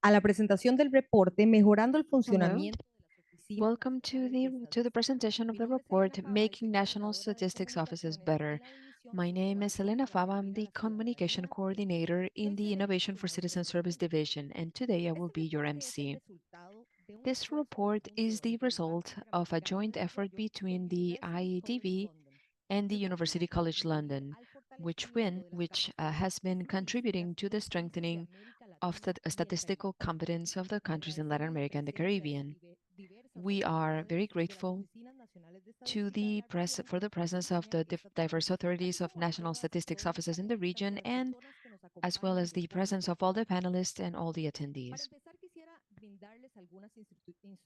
A la presentación del reporte Mejorando el Hello, funcionamiento de las oficinas welcome nacionales de to the estadística. presentation of Mi the nombre es Elena report Fava y soy Making National coordinadora de Statistics Offices comunicaciones Better. en la división My de name is innovación Elena para Fava. I'm servir a the la communication ciudadanía y el coordinator in Hoy the seré Innovation su for Citizen Service moderadora. Division, and today I will Este be your reporte es el MC. resultado de un This esfuerzo report is conjunto the entre el Banco result of a Interamericano joint de effort Desarrollo y el between the University College IADV London. and the El University proyecto College contribuye London, al fortalecimiento de las which capacidades has been científicas contributing to de the los países de strengthening América of Latina y el Caribe. statistical competence of the countries in Latin Agradecemos la America and the presencia de las Caribbean. diversas We are autoridades very de las grateful oficinas nacionales de to estadística de the la región for the en presence of España the y esta tarde, diverse authorities así of como a national todas y statistics todos los offices in the panelistas y region, a las and personas que nos as well acompañan as de the forma presence of all the virtual. panelists and all the Para attendees. empezar, quisiera brindarles algunas instrucciones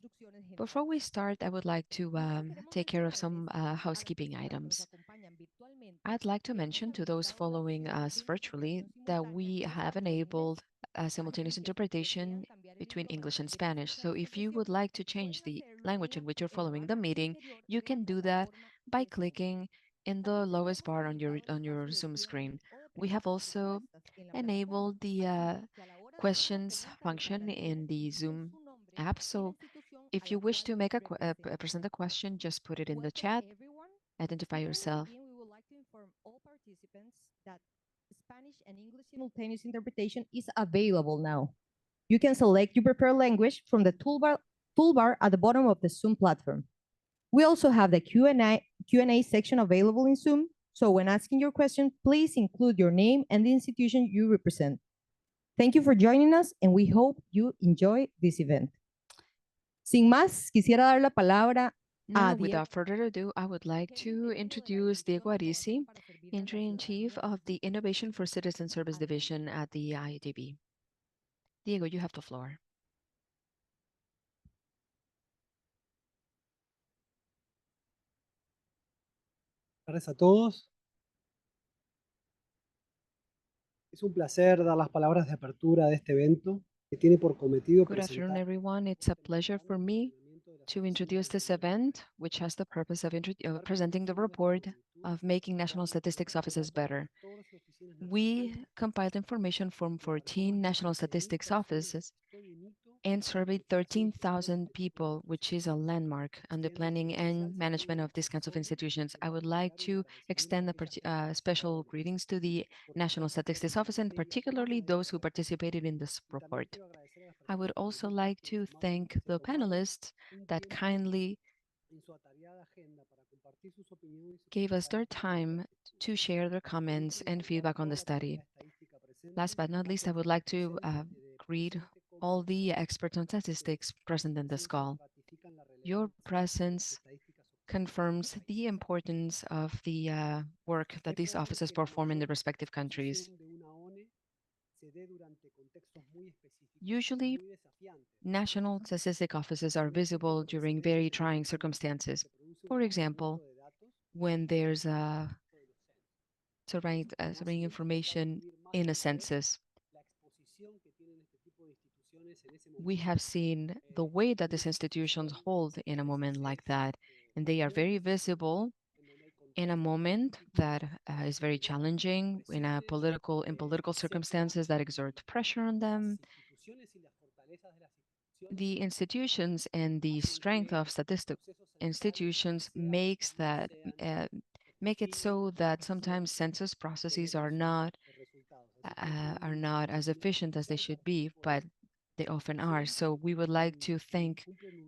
Before generales. we start, I would like to Primero queremos take care of mencionarles some a las housekeeping personas que nos items. acompañan virtualmente I'd like to que hemos mention to those habilitado la following opción us de virtually interpretación that simultánea we en have español e inglés. enabled Así simultaneous que desean interpretation cambiar el between idioma English and de que Spanish. escuchan So esta if you sesión, would like to change pueden the hacerlo language in which you're en la following the barra meeting, inferior you de la can do that plataforma by de Zoom. clicking in the También lowest tenemos part habilitado el on your espacio de Zoom screen. Q&A o de We have preguntas y also respuestas en la plataforma. enabled the Así que a la hora de hacer la questions pregunta les function in agradecemos que the indiquen Zoom su nombre app. y la So institución a if you la wish cual to make present a representan. question, just put it in the Welcome chat, everyone. identify Before we yourself. begin, we would like to inform all participants that Spanish and English simultaneous interpretation is available now. You can select your preferred language from the toolbar at the bottom of the Zoom platform. We also have the Q&A section available in Zoom, so when asking your question, please include your name and the institution you represent. Thank you for joining us, and we hope you enjoy this event. Sin más, quisiera dar la palabra Now, a Diego without further ado, I would like to introduce Diego Arisi, Intern-in-Chief of the Innovation for Citizen Service Division at the IADB. Diego, you have the floor. Buenas tardes a todos. Es un placer dar las palabras de apertura de este evento que tiene por cometido Good afternoon, presentar everyone. It's a pleasure for me to introduce this event, which has the purpose of presenting the report of making national statistics offices better. We compiled information from 14 national statistics offices and surveyed 13,000 people, which is a landmark on the planning and management of these kinds of institutions. I would like to extend special greetings to the National Statistics Office and particularly those who participated in this report. I would also like to thank the panelists that kindly gave us their time to share their comments and feedback on the study. Last but not least, I would like to greet all the experts on statistics present in this call. Your presence confirms the importance of the work that these offices perform in the respective countries. Usually, national statistic offices are visible during very trying circumstances. For example, when there's surveying information in a census. We have seen the way that these institutions hold in a moment like that, and they are very visible in a moment that is very challenging in political circumstances that exert pressure on them. The institutions and the strength of statistic institutions uh, make it so that sometimes census processes are not as efficient as they should be, but they often are. So we would like to thank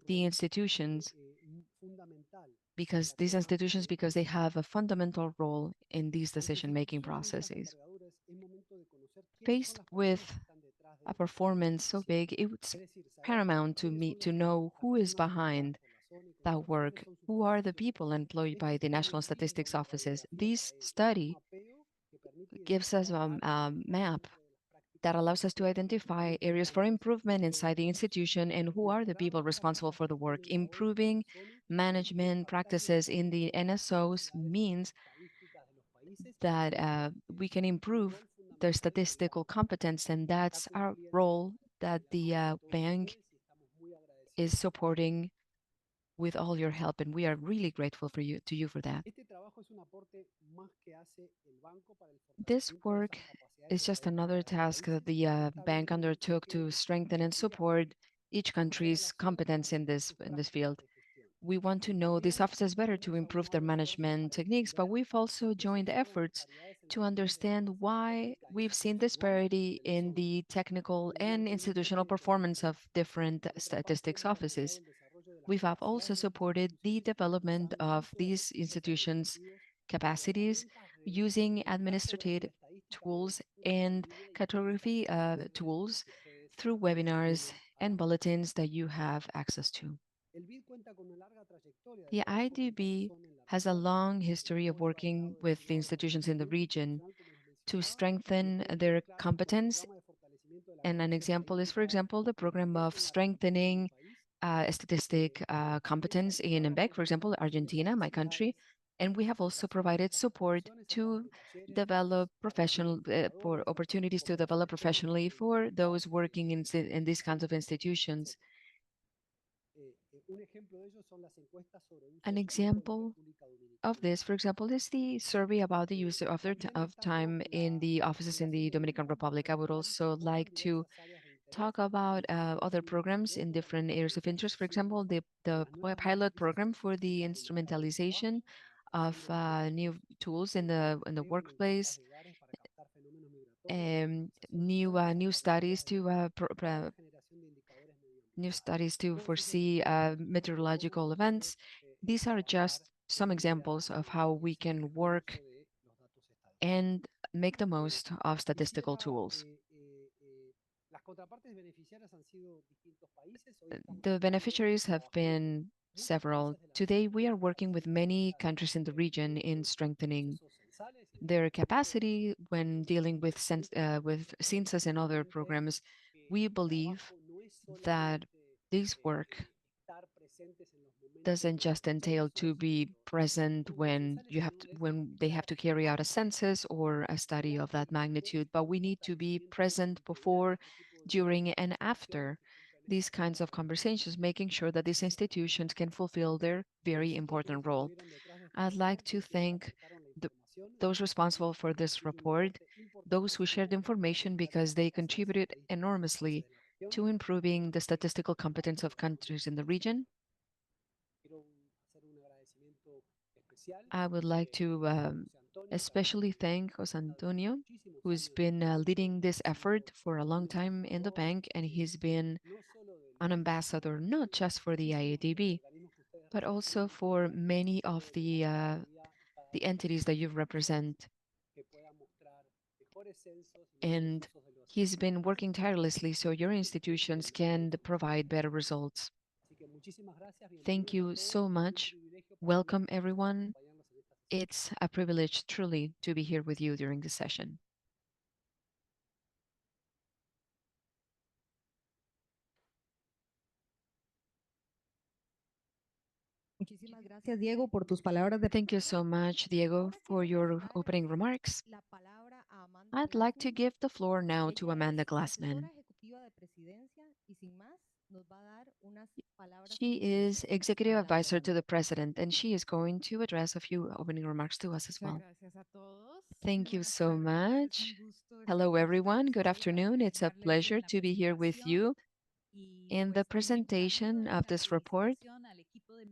the institutions because they have a fundamental role in these decision-making processes. Faced with a performance so big, it's paramount to me to know who is behind that work, who are the people employed by the National Statistics Offices. This study gives us a map that allows us to identify areas for improvement inside the institution and who are the people responsible for the work. Improving management practices in the NSOs means that we can improve their statistical competence, and that's our role that the bank is supporting with all your help, and we are really grateful to you for that. Este trabajo es un aporte más que hace el banco para el This fortalecimiento de work esas capacidades is just another académicas de los task that países the y esta vez bank nos undertook permite to strengthen and estudiar support each en qué country's relación competence están in sus this prácticas field. de gestión. We want to know these También offices better to hemos improve their aunado esfuerzos management para techniques, but entender we've also por qué se joined generan efforts disparidades en las to mediciones de understand capacidad why técnica y we've seen institucional disparity en la in zona. the technical and institutional Mediante performance of different Por otra parte, statistics hemos apoyado offices. el desarrollo de las We have also capacidades de estas supported the instituciones development usando of sistemas de these estudios institutions' administrativos y capacities herramientas using de cartografía administrative estadística tools mediante cursos en and línea y cartography publicaciones tools que ustedes through webinars tienen a la and mano. bulletins that you have access to. El BID cuenta con una larga trayectoria de The trabajo con esta IDB razón en la has a región. long El history of apoyo working variado with the destinado al institutions in the fortalecimiento region institucional, como les to mencionaba, y strengthen ejemplos their claros son el competence. programa de fortalecimiento de la And an capacidad example is, for estadística example, the en program IMBEC of en Argentina, en mi strengthening país. statistic También se competence in realizaron MBEC, for cursos de example, fortalecimiento Argentina, my country. profesionales, And we have also capacitaciones provided y support capacitaciones a través to de talleres develop para los professional for investigadores, opportunities to develop formaciones técnicas professionally de for investigadores those en el working in these kinds of institutions. etc. Un ejemplo de ello son las encuestas sobre uso An de su tiempo en la example República of Dominicana. this, for example, is the survey about the use of También of destaco time que in la the offices in the investigación del Dominican BID Republic. I would also like abordan to diversas áreas de interés talk about que other incluyen en programs in concreto la different areas of interest. For instrumentalización example, de the las nuevas pilot directrices program for the estadísticas en el mercado de instrumentalization trabajo, of adaptación de modelos new tools in por the ejemplo, encuestas workplace, de edades para captar fenómenos migratorios y optimización de costos a new través studies de to la alta generación de indicadores new medioambientales. studies to Todos estos foresee ejemplos muestran cómo se meteorological puede events. These are trabajar just en some el día a examples of día how y we can el work uso de los datos estadísticos. and make the most of statistical Quisiera, tools. las contrapartes beneficiarias han sido distintos países. Hoy estamos The beneficiaries have trabajando con been muchos several. países de la Today, región we are para working with many facilitar countries in the region in strengthening procesos censales y el their reconocimiento de capacity when dealing with with census and other obviamente programs. que We el believe trabajo no es that solamente this work estar presentes en los momentos doesn't de just entail to censos y be los present estudios censales, sino es when they have to carry out a reaccionar census or a study of that durante magnitude, y but we need to be fortalecimiento e present integrar before, este tipo during, and de acciones after que cumplen these esta kinds of tarea conversations, making sure that these institutions can fulfill their very Felicito a important quienes role. estuvieron detrás de este I'd like reporte to y quienes thank aportaron la the, información. those responsible for this Es un report, aporte those who shared importantísimo a la information mejora de because las they capacidades contributed estadísticas de los países enormously de la región. to improving the statistical competence of countries in the region. Quiero hacer un agradecimiento especial I would like to a José Antonio, que ha especially tenido thank Jose una de Antonio, muchísimos who's años de been experiencia leading this y ha effort sido for a long un time in the embajador bank, and he's been no solo del an BID, sino ambassador not just for the muchísimos de los IADB, organismos que ustedes but also representan, for y many espero of de verdad cada día y cada the año entities that you ser represent. que pueda mostrar mejores censos y mejores And usos de los he's been working recursos tirelessly so your estadísticos institutions y de la can información. provide better results. Así que muchísimas gracias, Thank bienvenidos a you todos. so Es un much. privilegio para mí Welcome, everyone. acompañarlos en esta sesión. It's a privilege truly to be here with you during this session. Muchísimas gracias, Diego, por tus palabras de Thank you so much, Diego, Ahora for quiero your pasar opening remarks. la palabra a Amanda I'd like to Glassman. give the floor now to Ella Amanda es asesora Glassman. ejecutiva de presidencia y sin más nos va a dar unas palabras She is iniciales. executive Adelante, advisor to Amanda. the president, and she is going to address a few opening remarks to us as Muchas well. gracias a todos. Muy Thank you buenas so tardes. Es much. un gusto estar Hello, con everyone. ustedes Good hoy para afternoon. It's a acompañarles pleasure en la to be here with presentación. you Y in the pues también para mí presentation toda of esta this report. felicitación al equipo de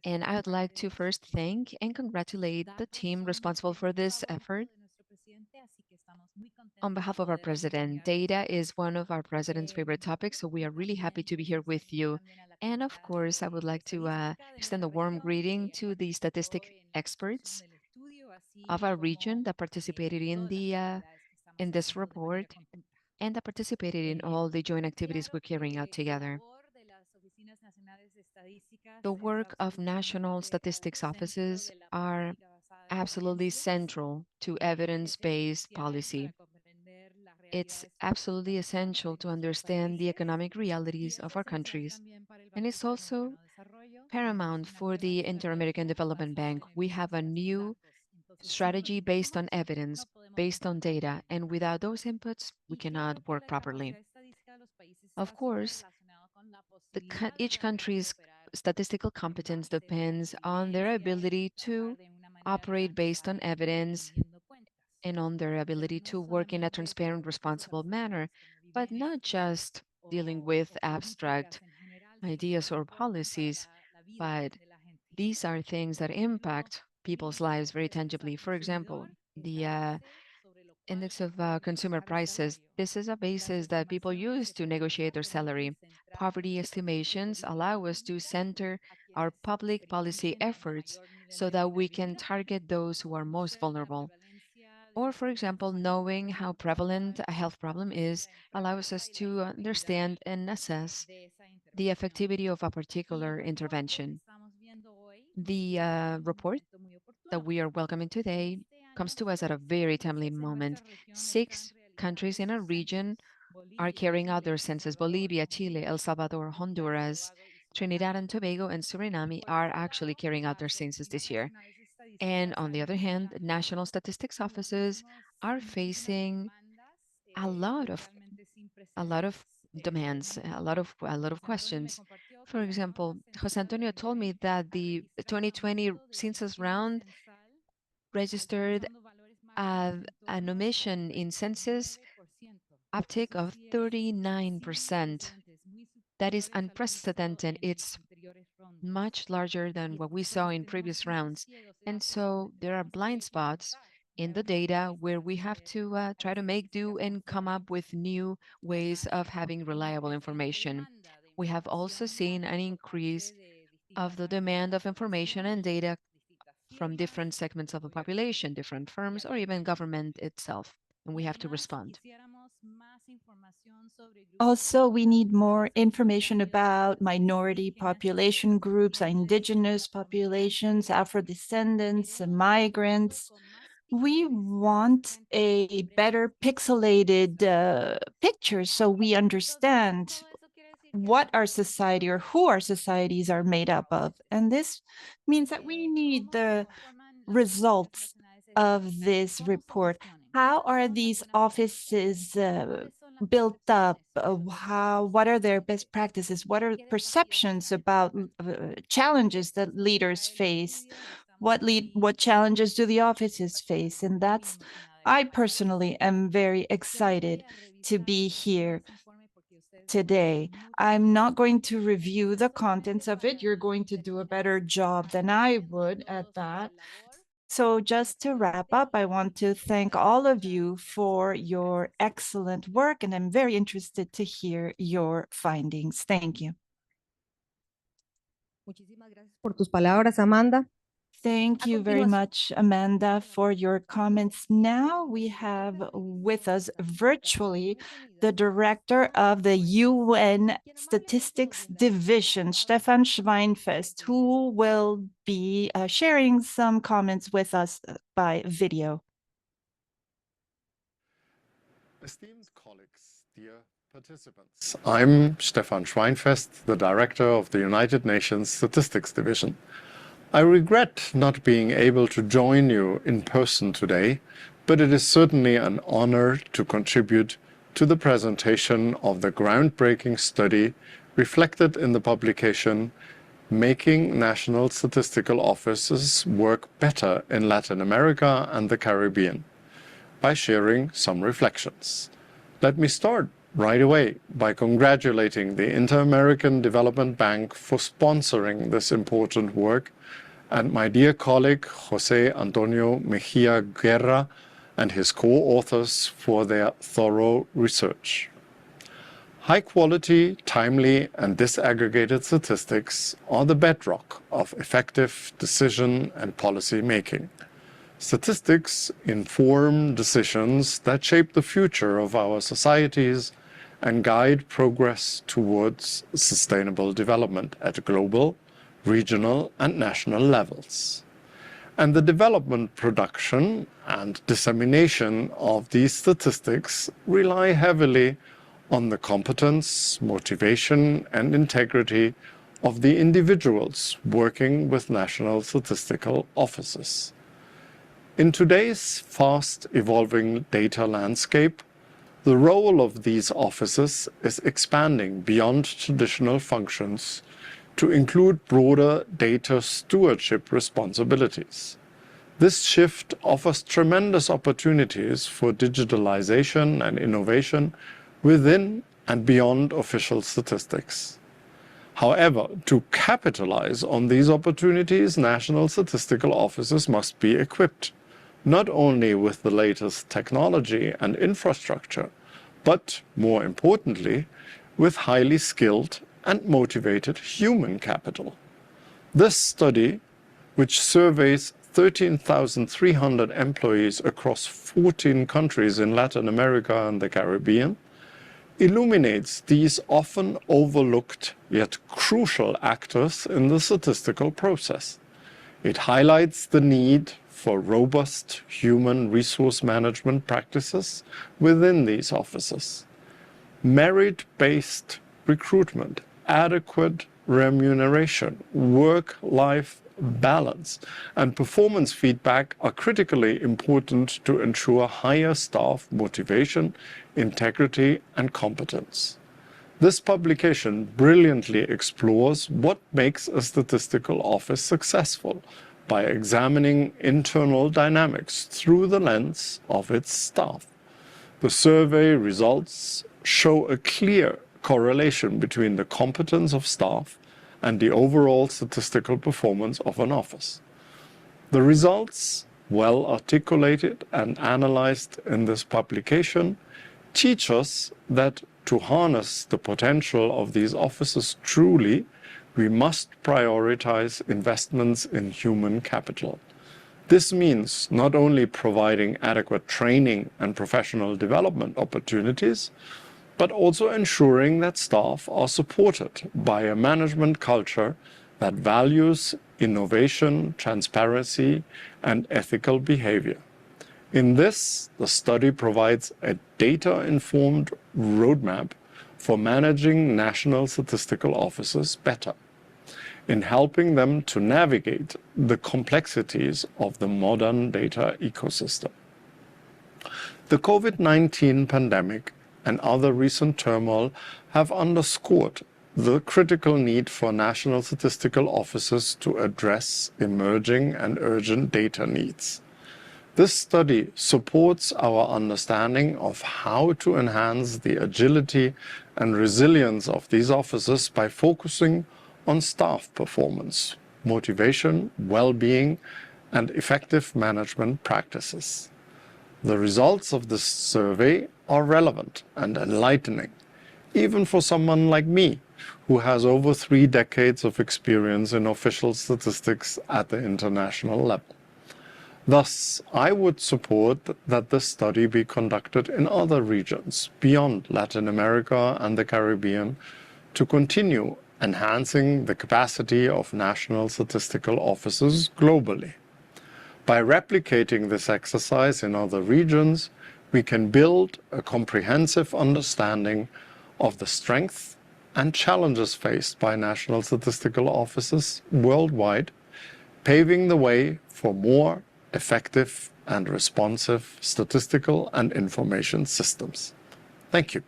And investigación I would para like haber to hecho first thank and congratulate the datos team son el responsible for tema this favorito effort. de nuestro presidente, así que estamos muy On contentos de behalf of our poder president, acompañarles data hoy. is one of our president's favorite topics, so we are really happy También to be pues here hacer with you. también a la And of comunidad course, I would de like to estadística de extend nuestra a warm región greeting que to the participó statistic en la construcción experts del estudio, of así our region como that participated in todas las the actividades que estamos in this haciendo de manera report conjunta. and that participated in Eh, all the joint activities we're claro carrying out que la together. labor de las oficinas nacionales de estadísticas The es work of national absolutamente al statistics centro offices de la are política basada en absolutely evidencias. central to Es evidence-based esencial policy. para comprender las It's realidades absolutely socioeconómicas essential de to nuestros understand the países economic y realities es of our esencial countries. también para el And Banco it's also Interamericano de Desarrollo. Tenemos paramount una for nueva the Inter-American estrategia Development basada Bank. en We have a evidencias, en new datos. Entonces, sin los strategy based on insumos evidence, no podemos based on implementar data, bien. and without those inputs, we Y claro cannot que work la properly. capacidad estadística de los países Of está súper course, relacionado con la posibilidad de each realmente country's operar statistical competence depends on their ability to operate based on evidence and on their ability to work in a transparent, responsible manner, but not just dealing with abstract ideas or policies, but these are things that impact people's lives very tangibly. For example, the index of consumer prices. This is a basis that people use to negotiate their salary. Poverty estimations allow us to center our public policy efforts so that we can target those who are most vulnerable. Or, for example, knowing how prevalent a health problem is allows us to understand and assess the effectivity of a particular intervention. The report that we are welcoming today comes to us at a very timely moment. 6 countries in our region are carrying out their census. Bolivia, Chile, El Salvador, Honduras, Trinidad and Tobago, and Suriname are actually carrying out their census this year. And on the other hand, national statistics offices are facing a lot of a lot of demands, a lot of questions. For example, Jose Antonio told me that the 2020 census round registered an omission in census uptick of 39%. That is unprecedented. It's much larger than what we saw in previous rounds. And so there are blind spots in the data where we have to try to make do and come up with new ways of having reliable information. We have also seen an increase of the demand of information and data from different segments of the population, different firms, or even government itself, and we have to respond. Also, we need more information about minority population groups, indigenous populations, Afro-descendants, migrants. We want a better pixelated picture so we understand what our society or who our societies are made up of. And this means that we need the results of this report. How are these offices built up? What are their best practices? What are perceptions about challenges that leaders face? What challenges do the offices face? And I personally am very excited to be here today. I'm not going to review the contents of it. You're going to do a better job than I would at that. So just to wrap up, I want to thank all of you for your excellent work, and I'm very interested to hear your findings. Thank you. Muchísimas gracias por tus palabras, Amanda. Thank you very much, Amanda, for your comments. Now we have with us virtually the director of the UN Statistics Division, Stefan Schweinfest, who will be sharing some comments with us by video. Esteemed colleagues, dear participants, I'm Stefan Schweinfest, the director of the United Nations Statistics Division. I regret not being able to join you in person today, but it is certainly an honor to contribute to the presentation of the groundbreaking study reflected in the publication Making National Statistical Offices Work Better in Latin America and the Caribbean, by sharing some reflections. Let me start right away by congratulating the Inter-American Development Bank for sponsoring this important work, and my dear colleague Jose Antonio Mejia Guerra and his co-authors for their thorough research. High quality, timely, and disaggregated statistics are the bedrock of effective decision and policy making. Statistics inform decisions that shape the future of our societies and guide progress towards sustainable development at global, regional, and national levels. And the development, production, and dissemination of these statistics rely heavily on the competence, motivation, and integrity of the individuals working with national statistical offices. In today's fast-evolving data landscape, the role of these offices is expanding beyond traditional functions to include broader data stewardship responsibilities. This shift offers tremendous opportunities for digitalization and innovation within and beyond official statistics. However, to capitalize on these opportunities, national statistical offices must be equipped not only with the latest technology and infrastructure, but more importantly, with highly skilled and motivated human capital. This study, which surveys 13,300 employees across 14 countries in Latin America and the Caribbean, illuminates these often overlooked yet crucial actors in the statistical process. It highlights the need for robust human resource management practices within these offices. Merit-based recruitment, adequate remuneration, work-life balance, and performance feedback are critically important to ensure higher staff motivation, integrity, and competence. This publication brilliantly explores what makes a statistical office successful by examining internal dynamics through the lens of its staff. The survey results show a clear correlation between the competence of staff and the overall statistical performance of an office. The results, well articulated and analyzed in this publication, teach us that to harness the potential of these offices truly, we must prioritize investments in human capital. This means not only providing adequate training and professional development opportunities, but also ensuring that staff are supported by a management culture that values innovation, transparency, and ethical behavior. In this, the study provides a data-informed roadmap for managing national statistical offices better, in helping them to navigate the complexities of the modern data ecosystem. The COVID-19 pandemic and other recent turmoil have underscored the critical need for national statistical offices to address emerging and urgent data needs. This study supports our understanding of how to enhance the agility and resilience of these offices by focusing on staff performance, motivation, well-being, and effective management practices. The results of this survey are relevant and enlightening, even for someone like me, who has over 3 decades of experience in official statistics at the international level. Thus, I would support that this study be conducted in other regions beyond Latin America and the Caribbean to continue enhancing the capacity of national statistical offices globally. By replicating this exercise in other regions, we can build a comprehensive understanding of the strengths and challenges faced by national statistical offices worldwide, paving the way for more effective and responsive statistical and information systems. Thank you.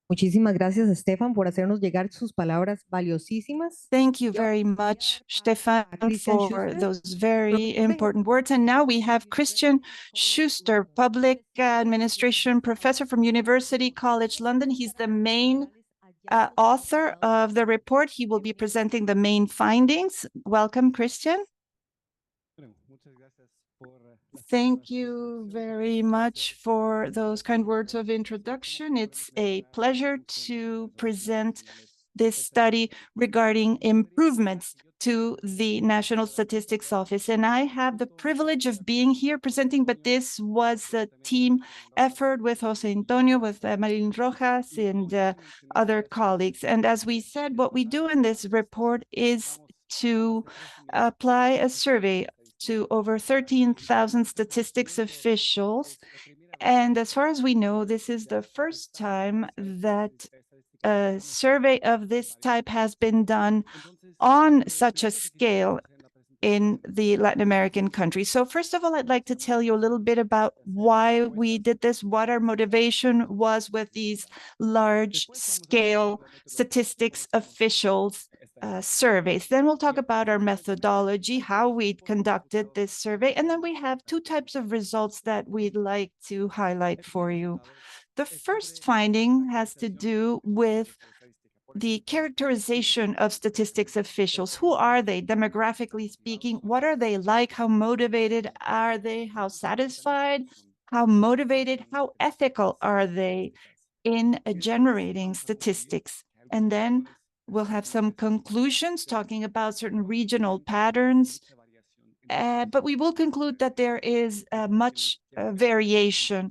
Muchísimas gracias, Stefan, por hacernos llegar sus palabras valiosísimas. Thank you very much, Stefan, Christian for Schuster. those very important words. And now we have Christian Schuster, Public Administration Professor from University College London. He's the main author of the report. He will be presenting the main findings. Welcome, Christian. Thank you very much for those kind words of introduction. It's a pleasure to present this study regarding improvements to the National Statistics Office. And I have the privilege of being here presenting, but this was a team effort with Jose Antonio, with Marilyn Rojas, and other colleagues. And as we said, what we do in this report is to apply a survey to over 13,000 statistics officials. And as far as we know, this is the first time that a survey of this type has been done on such a scale in the Latin American countries. So first of all, I'd like to tell you a little bit about why we did this, what our motivation was with these large-scale statistics officials surveys. Then we'll talk about our methodology, how we conducted this survey, and then we have two types of results that we'd like to highlight for you. The first finding has to do with the characterization of statistics officials. Who are they, demographically speaking? What are they like? How motivated are they? How satisfied? How motivated? How ethical are they in generating statistics? And then we'll have some conclusions talking about certain regional patterns. But we will conclude that there is much variation.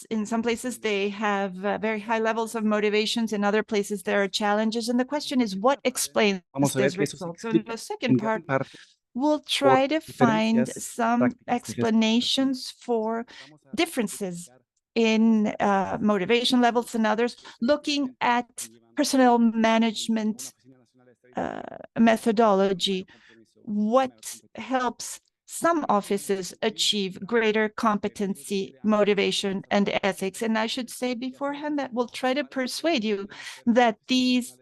In some places, they have very high levels of motivations. In other places, there are challenges. And the question is, what explains this result? So in the second part, we'll try to find some explanations for differences in motivation levels and others, looking at personnel management methodology. What helps some offices achieve greater competency, motivation, and ethics? And I should say beforehand that we'll try to persuade you that these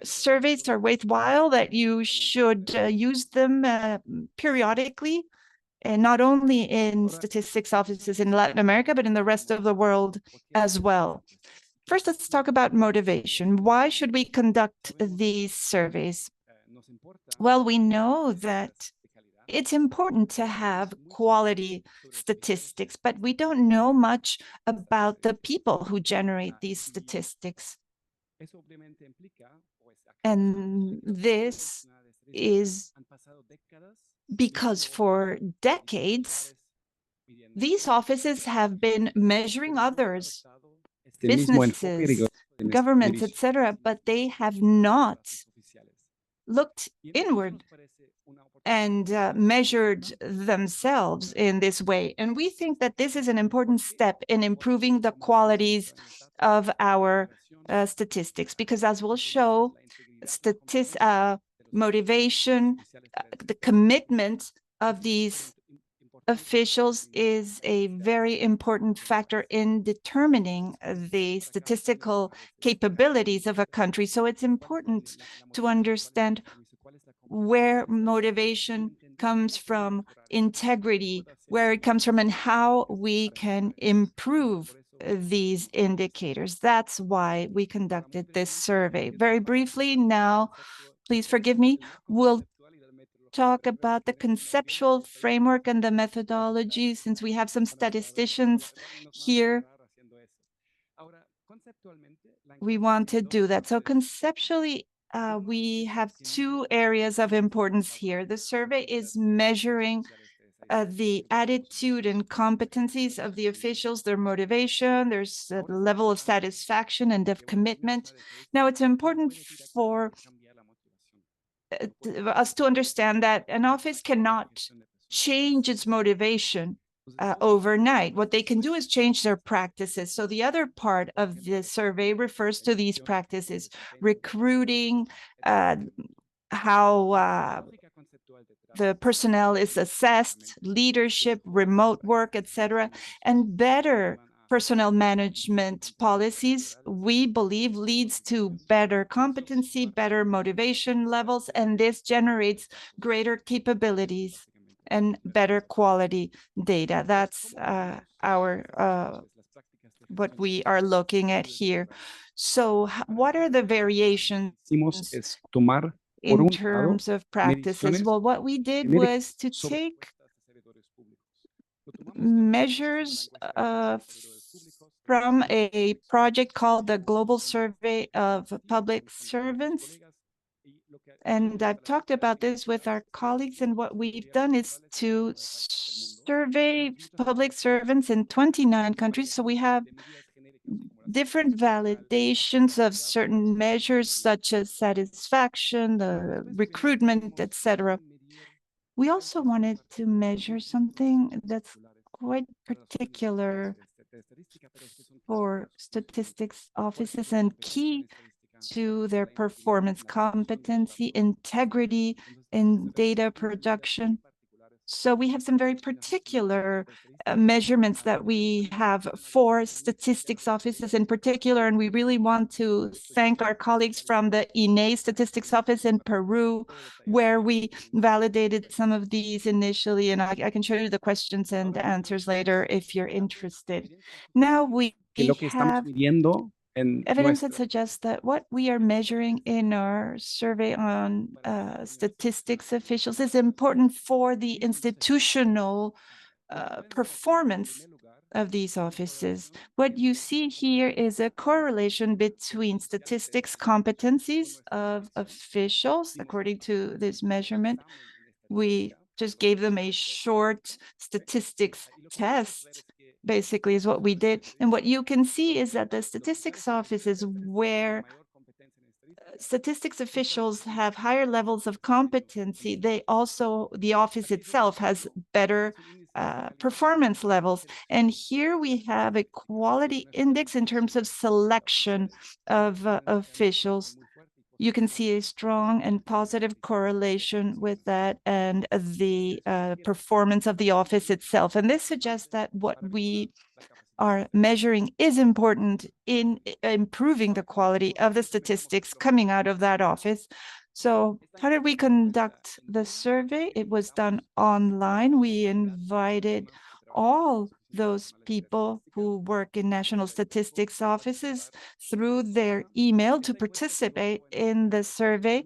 surveys are worthwhile, that you should use them periodically, and not only in statistics offices in Latin America, but in the rest of the world as well. First, let's talk about motivation. Why should we conduct these surveys? Well, we know that it's important to have quality statistics, but we don't know much about the people who generate these statistics. And this is because for decades, these offices have been measuring others, businesses, governments, etc., but they have not looked inward and measured themselves in this way. And we think that this is an important step in improving the qualities of our statistics, because as we'll show, motivation, the commitment of these officials is a very important factor in determining the statistical capabilities of a country. So it's important to understand where motivation comes from, integrity, where it comes from, and how we can improve these indicators. That's why we conducted this survey. Very briefly now, please forgive me, we'll talk about the conceptual framework and the methodology, since we have some statisticians here. We want to do that. So conceptually, we have two areas of importance here. The survey is measuring the attitude and competencies of the officials, their motivation, there's a level of satisfaction and of commitment. Now, it's important for us to understand that an office cannot change its motivation overnight. What they can do is change their practices. So the other part of the survey refers to these practices: recruiting, how the personnel is assessed, leadership, remote work, etc., and better personnel management policies, we believe, leads to better competency, better motivation levels, and this generates greater capabilities and better quality data. That's what we are looking at here. So what are the variations in terms of practices? Well, what we did was to take measures from a project called the Global Survey of Public Servants. And I've talked about this with our colleagues, and what we've done is to survey public servants in 29 countries. So we have different validations of certain measures, such as satisfaction, the recruitment, etc. We also wanted to measure something that's quite particular for statistics offices and key to their performance: competency, integrity, in data production. So we have some very particular measurements that we have for statistics offices in particular, and we really want to thank our colleagues from the INE Statistics Office in Peru, where we validated some of these initially, and I can show you the questions and answers later if you're interested. Now we have evidence that suggests that what we are measuring in our survey on statistics officials is important for the institutional performance of these offices. What you see here is a correlation between statistics competencies of officials, according to this measurement. We just gave them a short statistics test, basically, is what we did. And what you can see is that the statistics offices where statistics officials have higher levels of competency, the office itself has better performance levels. And here we have a quality index in terms of selection of officials. You can see a strong and positive correlation with that and the performance of the office itself. And this suggests that what we are measuring is important in improving the quality of the statistics coming out of that office. So how did we conduct the survey? It was done online. We invited all those people who work in national statistics offices through their email to participate in the survey.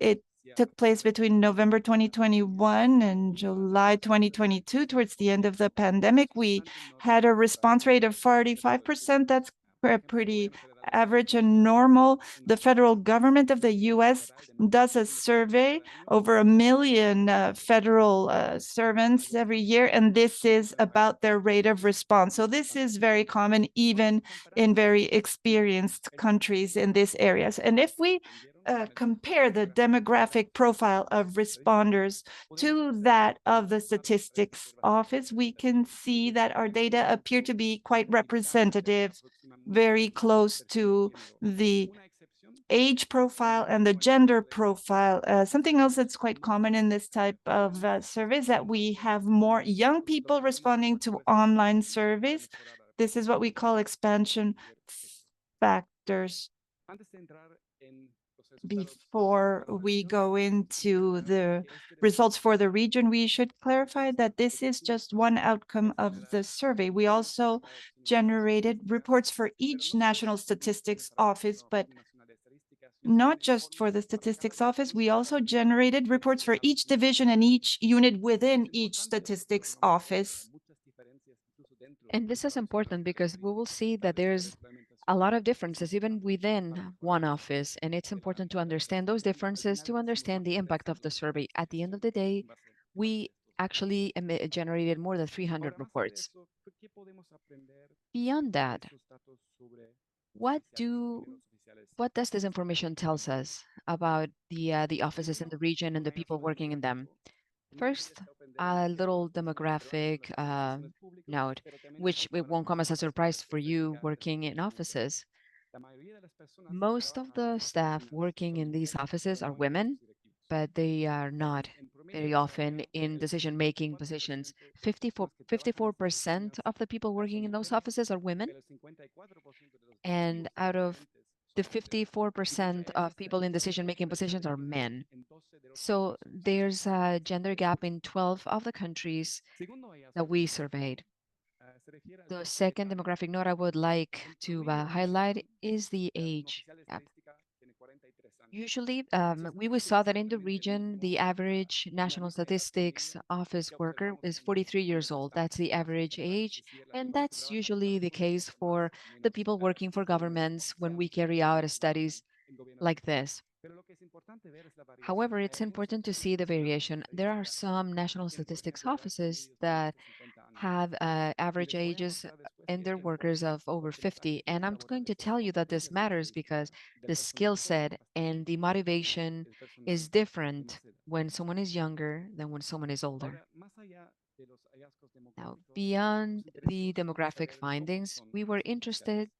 It took place between November 2021 and July 2022, towards the end of the pandemic. We had a response rate of 45%. That's pretty average and normal. The federal government of the US does a survey, over 1 million federal servants every year, and this is about their rate of response. So this is very common, even in very experienced countries in these areas. And if we compare the demographic profile of responders to that of the statistics office, we can see that our data appear to be quite representative, very close to the age profile and the gender profile. Something else that's quite common in this type of surveys, that we have more young people responding to online surveys. This is what we call expansion factors. Before we go into the results for the region, we should clarify that this is just one outcome of the survey. We also generated reports for each national statistics office, but not just for the statistics office. We also generated reports for each division and each unit within each statistics office. And this is important because we will see that there's a lot of differences even within one office, and it's important to understand those differences to understand the impact of the survey. At the end of the day, we actually generated more than 300 reports. Beyond that, what does this information tells us about the offices in the region and the people working in them? First, a little demographic note, which it won't come as a surprise for you working in offices. Most of the staff working in these offices are women, but they are not very often in decision-making positions. 54% of the people working in those offices are women, and out of the 54% of people in decision-making positions are men. So there's a gender gap in 12 of the countries that we surveyed. The second demographic note I would like to highlight is the age gap. Usually, we saw that in the region, the average National Statistics Office worker is 43 years old. That's the average age, and that's usually the case for the people working for governments when we carry out studies like this. However, it's important to see the variation. There are some national statistics offices that have average ages in their workers of over 50. And I'm going to tell you that this matters because the skill set and the motivation is different when someone is younger than when someone is older. Now, beyond the demographic findings, we were interested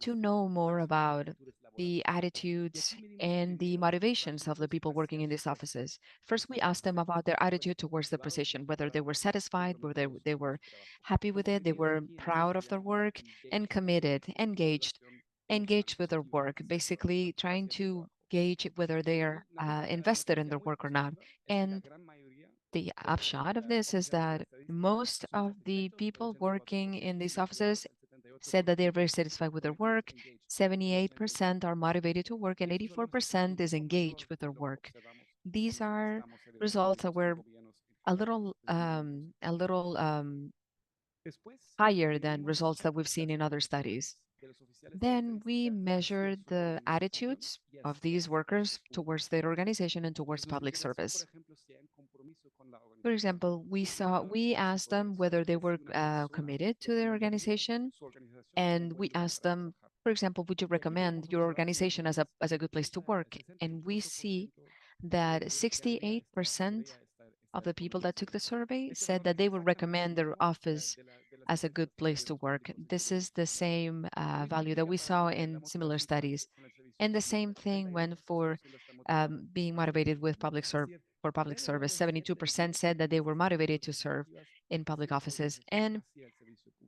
to know more about the attitudes and the motivations of the people working in these offices. First, we asked them about their attitude towards the position, whether they were satisfied, whether they were happy with it, they were proud of their work, and committed, engaged with their work, basically trying to gauge whether they are invested in their work or not. And the upshot of this is that most of the people working in these offices said that they're very satisfied with their work. 78% are motivated to work, and 84% is engaged with their work. These are results that were a little higher than results that we've seen in other studies. Then we measured the attitudes of these workers towards their organization and towards public service. For example, we asked them whether they were committed to their organization, and we asked them, for example, would you recommend your organization as a good place to work? And we see that 68% of the people that took the survey said that they would recommend their office as a good place to work. This is the same value that we saw in similar studies. And the same thing went for being motivated with for public service. 72% said that they were motivated to serve in public offices, and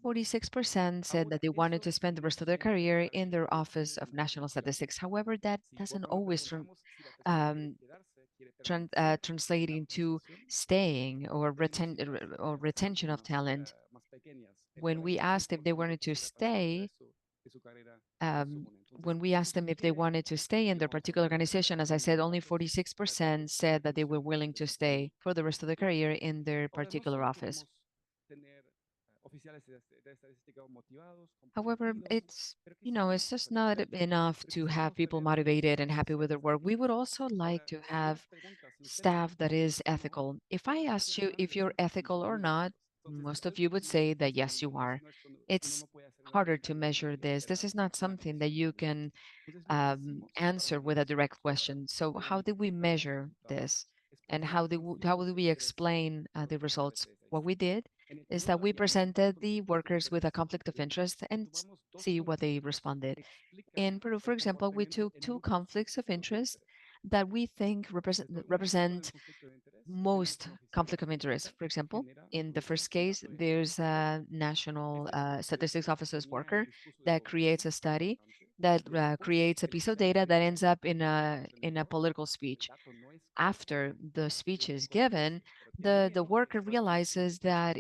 46% said that they wanted to spend the rest of their career in their Office of National Statistics. However, that doesn't always um, translate into staying or retention of talent. When we asked if they wanted to stay, when we asked them if they wanted to stay in their particular organization, as I said, only 46% said that they were willing to stay for the rest of their career in their particular office. However, it's just not enough to have people motivated and happy with their work. We would also like to have staff that is ethical. If I asked you if you're ethical or not, most of you would say that yes, you are. It's harder to measure this. This is not something that you can answer with a direct question. So how do we measure this? And how do we explain the results? What we did is that we presented the workers with a conflict of interest and see what they responded. In Peru, for example, we took two conflicts of interest that we think represent most conflict of interest. For example, in the first case, there's a National Statistics Offices worker that creates a study that creates a piece of data that ends up in a political speech. After the speech is given, the worker realizes that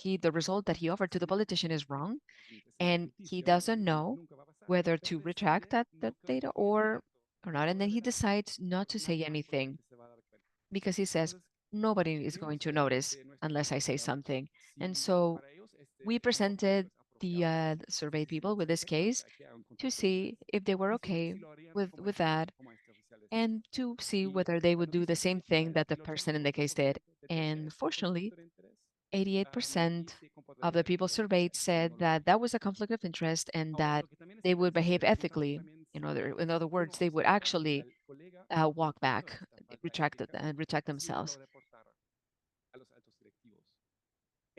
the result that he offered to the politician is wrong, and he doesn't know whether to retract that data or not. And then he decides not to say anything because he says, nobody is going to notice unless I say something. And so we presented the survey people with this case to see if they were okay with that and to see whether they would do the same thing that the person in the case did. And fortunately, 88% of the people surveyed said that that was a conflict of interest and that they would behave ethically. In other words, they would actually walk back, retract themselves.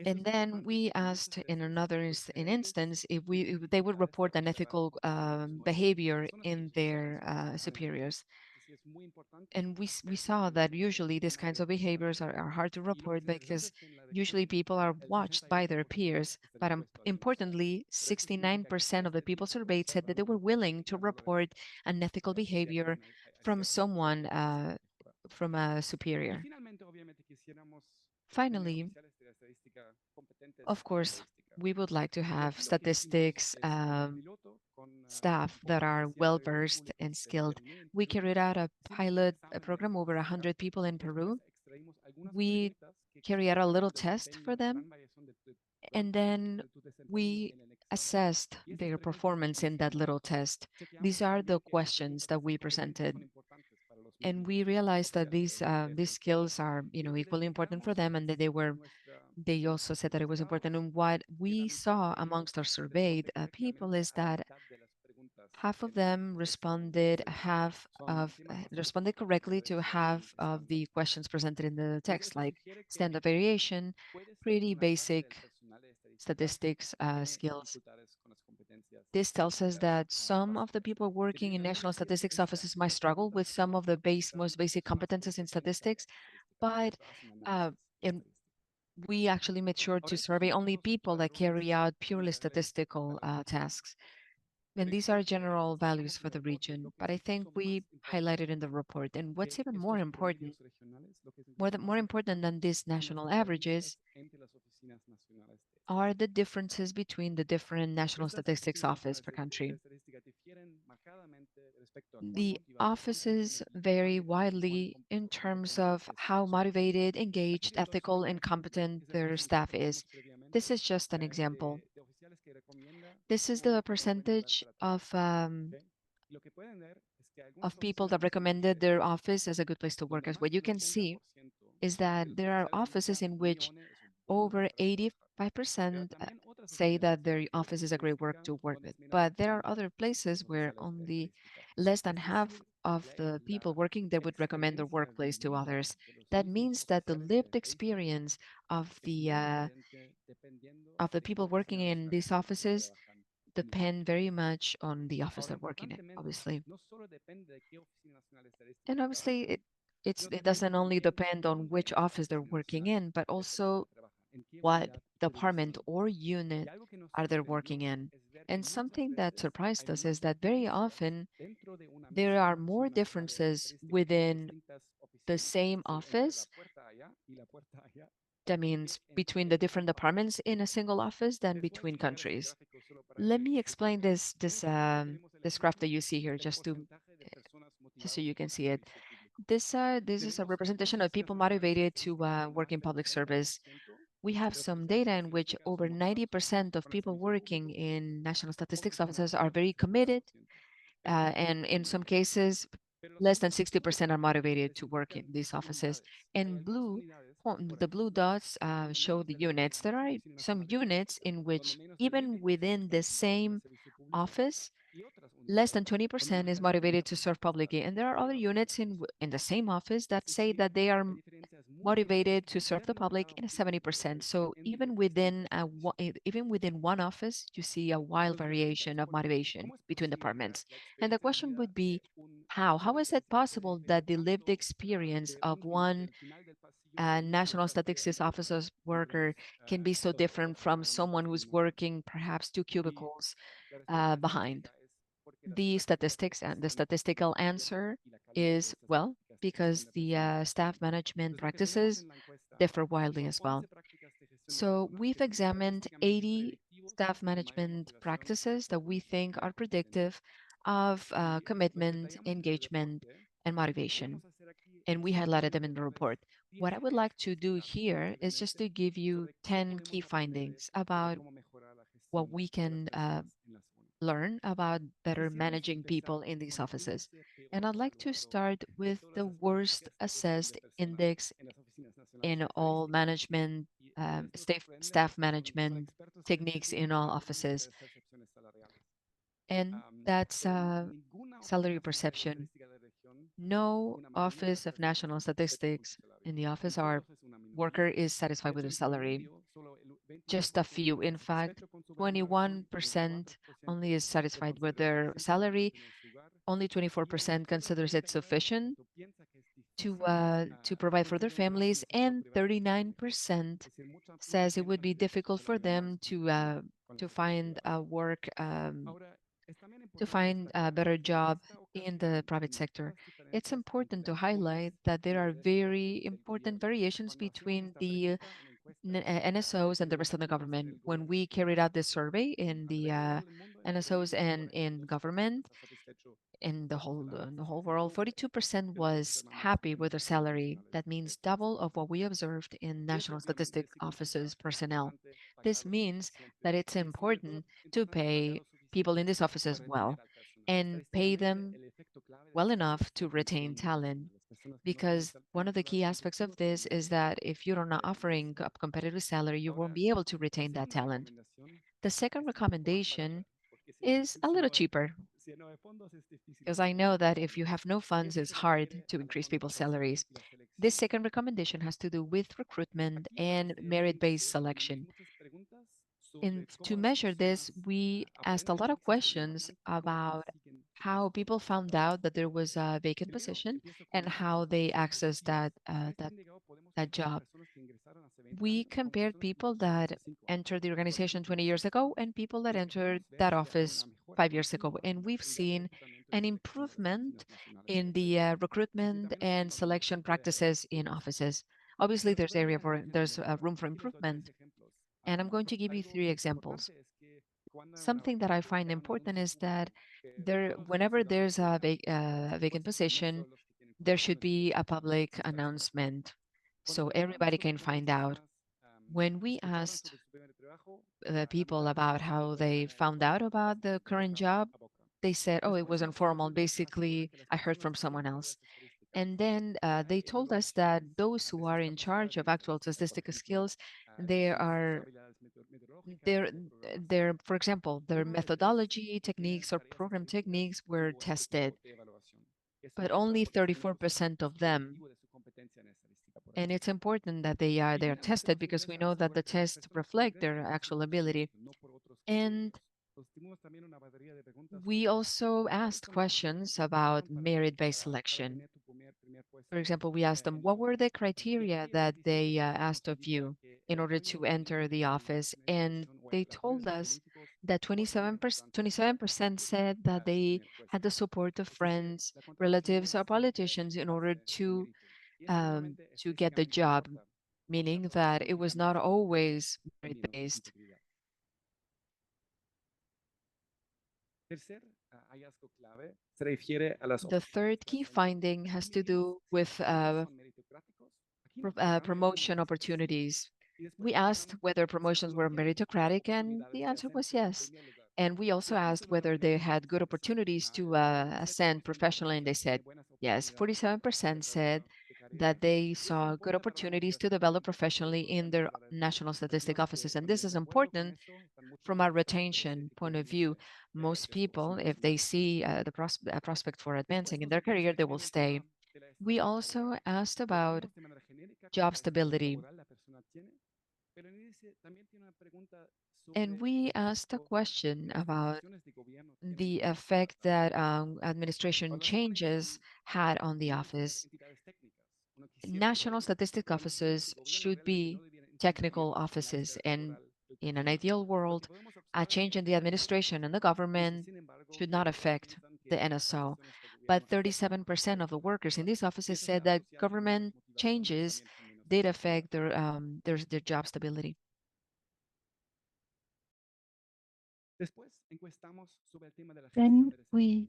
And then we asked in another instance if they would report unethical behavior in their superiors. And we saw that usually these kinds of behaviors are hard to report because usually people are watched by their peers. But importantly, 69% of the people surveyed said that they were willing to report unethical behavior from someone, from a superior. Finally, of course, we would like to have statistics staff that are well versed and skilled. We carried out a pilot program over 100 people in Peru. We carried out a little test for them, and then we assessed their performance in that little test. These are the questions that we presented. And we realized that these skills are equally important for them, and that they also said that it was important. And what we saw amongst our surveyed people is that half of them responded correctly to half of the questions presented in the text, like standard variation, pretty basic statistics skills. This tells us that some of the people working in national statistics offices might struggle with some of the most basic competences in statistics, but uh, in we actually made sure to survey only people that carry out purely statistical tasks. And these are general values for the region, but I think we highlighted in the report. And what's even more important than these national averages are the differences between the different national statistics office per country. The offices vary widely in terms of how motivated, engaged, ethical, and competent their staff is. This is just an example. This is the percentage of people that recommended their office as a good place to work. As what you can see is that there are offices in which over 85% say that their office is a great work to work with. But there are other places where only less than half of the people working there would recommend their workplace to others. That means that the lived experience of the people working in these offices depend very much on the office they're working in, obviously. And obviously, it doesn't only depend on which office they're working in, but also what department or unit are they working in. And something that surprised us is that very often there are more differences within the same office. That means between the different departments in a single office than between countries. Let me explain this graph that you see here, just so you can see it. This is a representation of people motivated to work in public service. We have some data in which over 90% of people working in national statistics offices are very committed, and in some cases, less than 60% are motivated to work in these offices. And the blue dots show the units. There are some units in which, even within the same office, less than 20% is motivated to serve publicly. And there are other units in the same office that say that they are motivated to serve the public in a 70%. So even within one office, you see a wild variation of motivation between departments. And the question would be, how? How is it possible that the lived experience of one national statistics officer's worker can be so different from someone who's working perhaps two cubicles behind? The statistics and the statistical answer is, well, because the staff management practices differ widely as well. So we've examined 80 staff management practices that we think are predictive of commitment, engagement, and motivation. And we highlighted them in the report. What I would like to do here is just to give you 10 key findings about what we can learn about better managing people in these offices. And I'd like to start with the worst assessed index in all management, staff management techniques in all offices. And that's salary perception. No office of national statistics in the office our worker is satisfied with their salary. Just a few, in fact, 21% only is satisfied with their salary. Only 24% considers it sufficient to provide for their families, and 39% says it would be difficult for them to find a work to find a better job in the private sector. It's important to highlight that there are very important variations between the NSOs and the rest of the government. When we carried out this survey in the NSOs and in government, in the whole world, 42% was happy with their salary. That means double of what we observed in National Statistic Offices personnel. This means that it's important to pay people in these offices well and pay them well enough to retain talent. Because one of the key aspects of this is that if you're not offering a competitive salary, you won't be able to retain that talent. The second recommendation is a little cheaper, because I know that if you have no funds, it's hard to increase people's salaries. This second recommendation has to do with recruitment and merit-based selection. To measure this, we asked a lot of questions about how people found out that there was a vacant position and how they accessed that job. We compared people that entered the organization 20 years ago and people that entered that office 5 years ago. And we've seen an improvement in the recruitment and selection practices in offices. Obviously, there's room for improvement. And I'm going to give you 3 examples. Something that I find important is that whenever there's a vacant position, there should be a public announcement so everybody can find out. When we asked the people about how they found out about the current job, they said, oh, it was informal. Basically, I heard from someone else. And then they told us that those who are in charge of actual statistical skills, they are for example, their methodology techniques or program techniques were tested, but only 34% of them. And it's important that they are tested because we know that the tests reflect their actual ability. And we also asked questions about merit-based selection. For example, we asked them, what were the criteria that they asked of you in order to enter the office? And they told us that 27% said that they had the support of friends, relatives, or politicians in order to get the job, meaning that it was not always merit-based. The third key finding has to do with promotion opportunities. We asked whether promotions were meritocratic, and the answer was yes. And we also asked whether they had good opportunities to ascend professionally, and they said yes. 47% said that they saw good opportunities to develop professionally in their national statistic offices. And this is important from a retention point of view. Most people, if they see a prospect for advancing in their career, they will stay. We also asked about job stability. And we asked a question about the effect that administration changes had on the office. National Statistic Offices should be technical offices, and in an ideal world, a change in the administration and the government should not affect the NSO. But 37% of the workers in these offices said that government changes did affect their job stability. Then we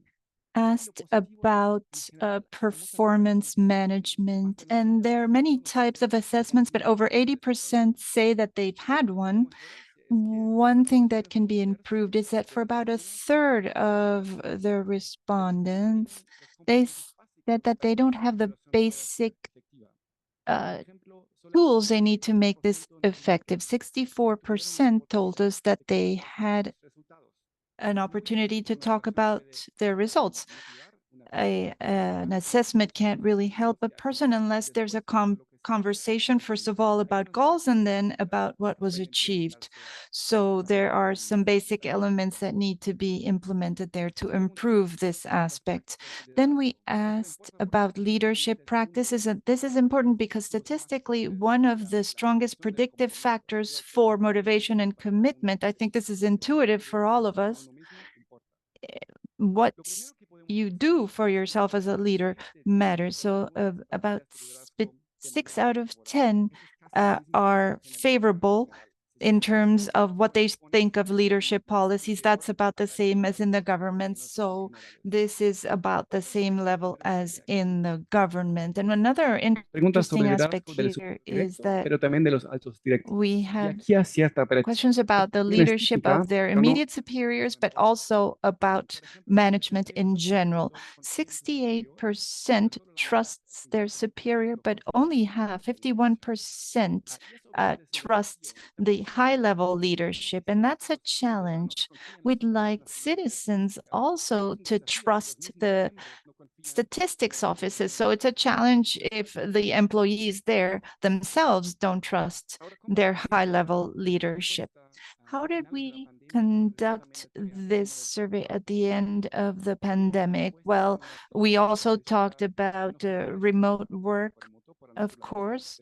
asked about performance management, and there are many types of assessments, but over 80% say that they've had one. One thing that can be improved is that for about a third of the respondents, they said that they don't have the basic tools they need to make this effective. 64% told us that they had an opportunity to talk about their results. An assessment can't really help a person unless there's a conversation, first of all, about goals and then about what was achieved. So there are some basic elements that need to be implemented there to improve this aspect. Then we asked about leadership practices, and this is important because statistically, one of the strongest predictive factors for motivation and commitment, I think this is intuitive for all of us, what you do for yourself as a leader matters. So about 6 out of 10 are favorable in terms of what they think of leadership policies. That's about the same as in the government. So this is about the same level as in the government. And another interesting aspect here is that we have questions about the leadership of their immediate superiors, but also about management in general. 68% trusts their superior, but only 51% trusts the high-level leadership, and that's a challenge. We'd like citizens also to trust the statistics offices. So it's a challenge if the employees there themselves don't trust their high-level leadership. How did we conduct this survey at the end of the pandemic? Well, we also talked about remote work, of course.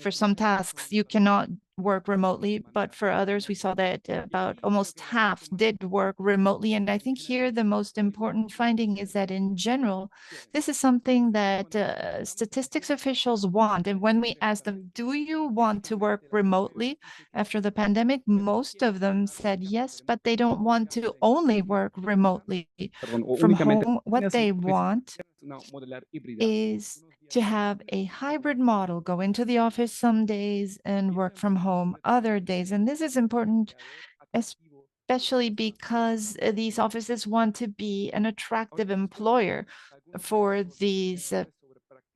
For some tasks, you cannot work remotely, but for others, we saw that about almost half did work remotely. And I think here the most important finding is that in general, this is something that statistics officials want. And when we ask them, do you want to work remotely after the pandemic? Most of them said yes, but they don't want to only work remotely from home. What they want is to have a hybrid model, go into the office some days and work from home other days. And this is important, especially because these offices want to be an attractive employer for these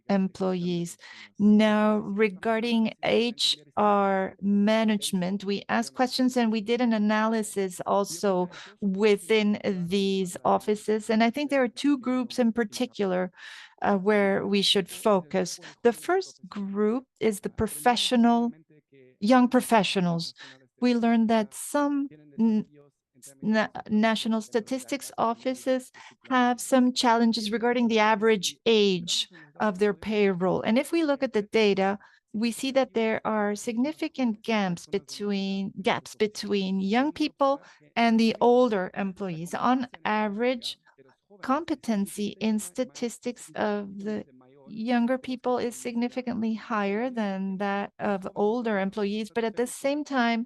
employees. Now, regarding HR management, we asked questions and we did an analysis also within these offices. And I think there are two groups in particular where we should focus. The first group is the young professionals. We learned that some national statistics offices have some challenges regarding the average age of their payroll. And if we look at the data, we see that there are significant gaps between young people and the older employees. On average, competency in statistics of the younger people is significantly higher than that of older employees. But at the same time,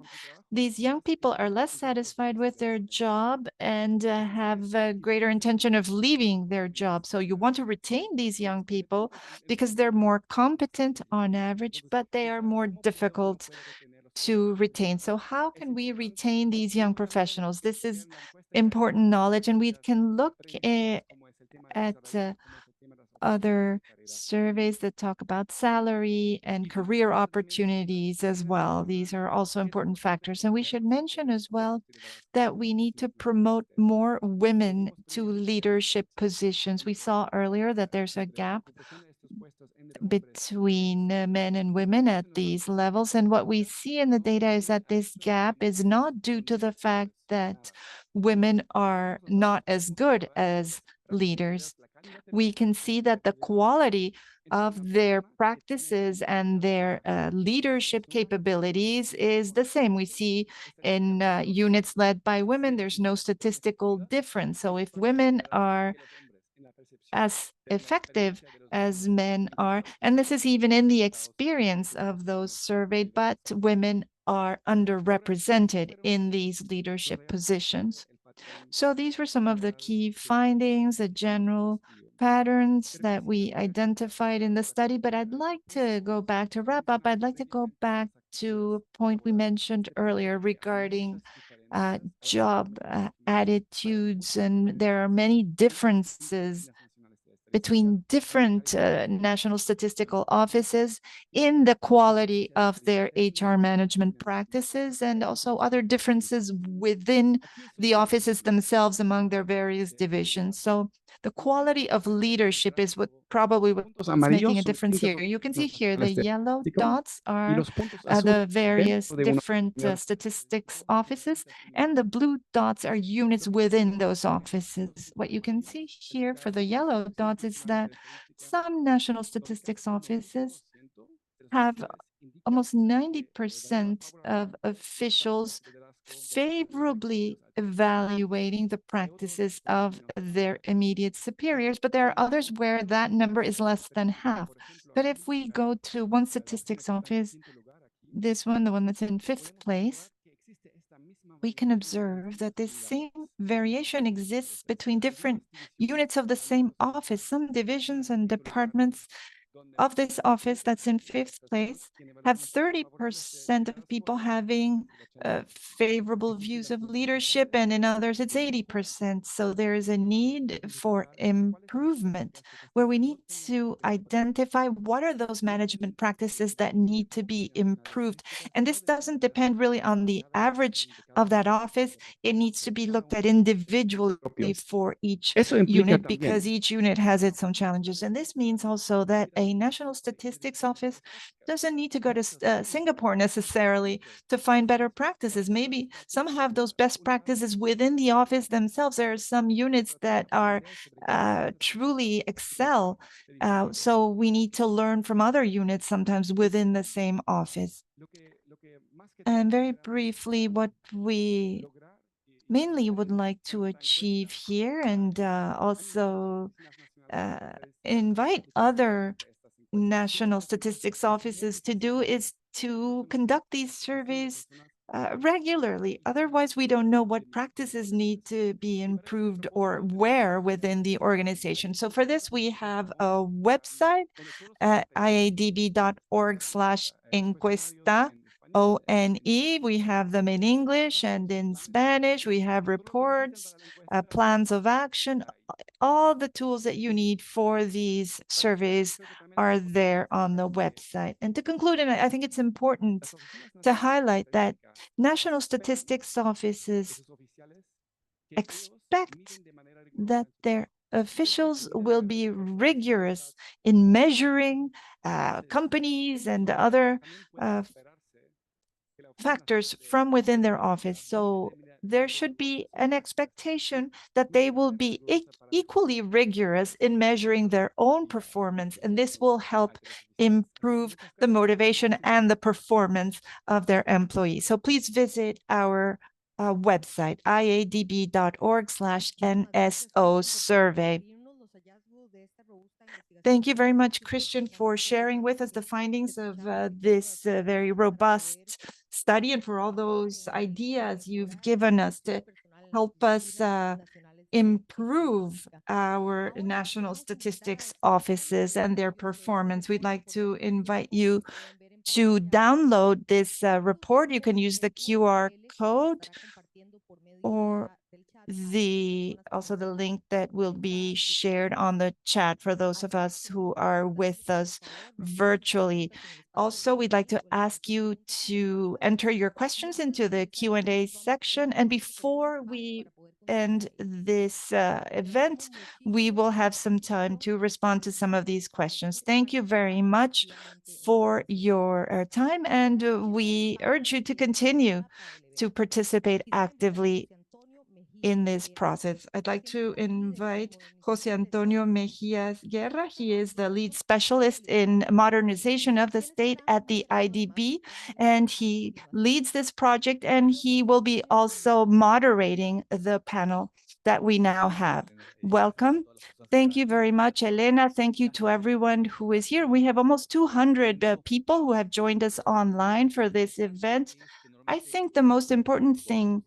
these young people are less satisfied with their job and have a greater intention of leaving their job. So you want to retain these young people because they're more competent on average, but they are more difficult to retain. So how can we retain these young professionals? This is important knowledge, and we can look at other surveys that talk about salary and career opportunities as well. These are also important factors. And we should mention as well that we need to promote more women to leadership positions. We saw earlier that there's a gap between men and women at these levels. And what we see in the data is that this gap is not due to the fact that women are not as good as leaders. We can see that the quality of their practices and their leadership capabilities is the same. We see in units led by women, there's no statistical difference. So if women are as effective as men are, and this is even in the experience of those surveyed, but women are underrepresented in these leadership positions. So these were some of the key findings, the general patterns that we identified in the study. But I'd like to go back to wrap up. I'd like to go back to a point we mentioned earlier regarding job attitudes. And there are many differences between different national statistical offices in the quality of their HR management practices, and also other differences within the offices themselves among their various divisions. So the quality of leadership is what's making a difference here. You can see here the yellow dots are the various different statistics offices, and the blue dots are units within those offices. What you can see here for the yellow dots is that some national statistics offices have almost 90% of officials favorably evaluating the practices of their immediate superiors, but there are others where that number is less than half. But if we go to one statistics office, this one, the one that's in fifth place, we can observe that this same variation exists between different units of the same office. Some divisions and departments of this office that's in fifth place have 30% of people having favorable views of leadership, and in others it's 80%. So there is a need for improvement where we need to identify what are those management practices that need to be improved. And this doesn't depend really on the average of that office. It needs to be looked at individually for each unit because each unit has its own challenges. And this means also that a National Statistics Office doesn't need to go to Singapore necessarily to find better practices. Maybe some have those best practices within the office themselves. There are some units that are truly excel. So we need to learn from other units sometimes within the same office. And very briefly, what we mainly would like to achieve here, and also invite other national statistics offices to do, is to conduct these surveys regularly. Otherwise, we don't know what practices need to be improved or where within the organization. So for this, we have a website at iadb.org/encuesta. ONE. We have them in English and in Spanish. We have reports, plans of action. All the tools that you need for these surveys are there on the website. And to conclude, and I think it's important to highlight that national statistics offices expect that their officials will be rigorous in measuring companies and other factors from within their office. So there should be an expectation that they will be equally rigorous in measuring their own performance, and this will help improve the motivation and the performance of their employees. So please visit our website, iadb.org/NSO survey. Thank you very much, Christian, for sharing with us the findings of this very robust study, and for all those ideas you've given us to help us improve our national statistics offices and their performance. We'd like to invite you to download this report. You can use the QR code or also the link that will be shared on the chat for those of us who are with us virtually. Also, we'd like to ask you to enter your questions into the Q&A section. And before we end this event, we will have some time to respond to some of these questions. Thank you very much for your time, and we urge you to continue to participate actively in this process. I'd like to invite Jose Antonio Mejias Guerra. He is the lead specialist in modernization of the state at the IDB, and he leads this project, and he will be also moderating the panel that we now have. Welcome. Thank you very much, Elena. Thank you to everyone who is here. We have almost 200 people who have joined us online for this event. I think the most important thing,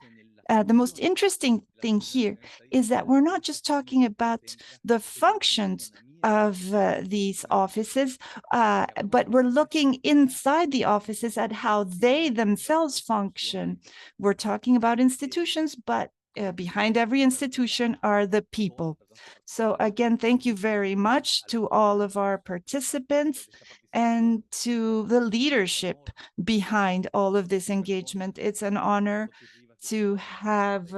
the most interesting thing here is that we're not just talking about the functions of these offices, but we're looking inside the offices at how they themselves function. We're talking about institutions, but behind every institution are the people. So again, thank you very much to all of our participants and to the leadership behind all of this engagement. It's an honor to have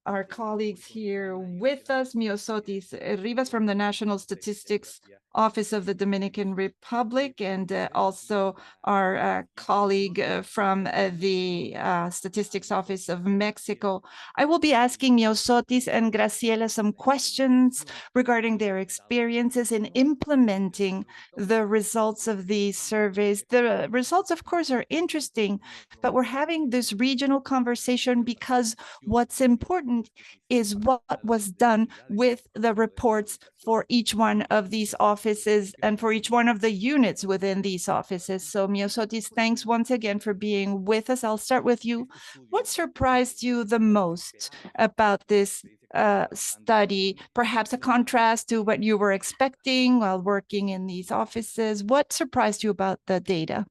our colleagues here with us, Miosotis Rivas from the National Statistics Office of the Dominican Republic, and also our colleague from the Statistics Office of Mexico. I will be asking Miosotis and Graciela some questions regarding their experiences in implementing the results of these surveys. The results, of course, are interesting, but we're having this regional conversation because what's important is what was done with the reports for each one of these offices and for each one of the units within these offices. So Miosotis, thanks once again for being with us. I'll start with you. What surprised you the most about this study? Perhaps a contrast to what you were expecting while working in these offices. What surprised you about the data?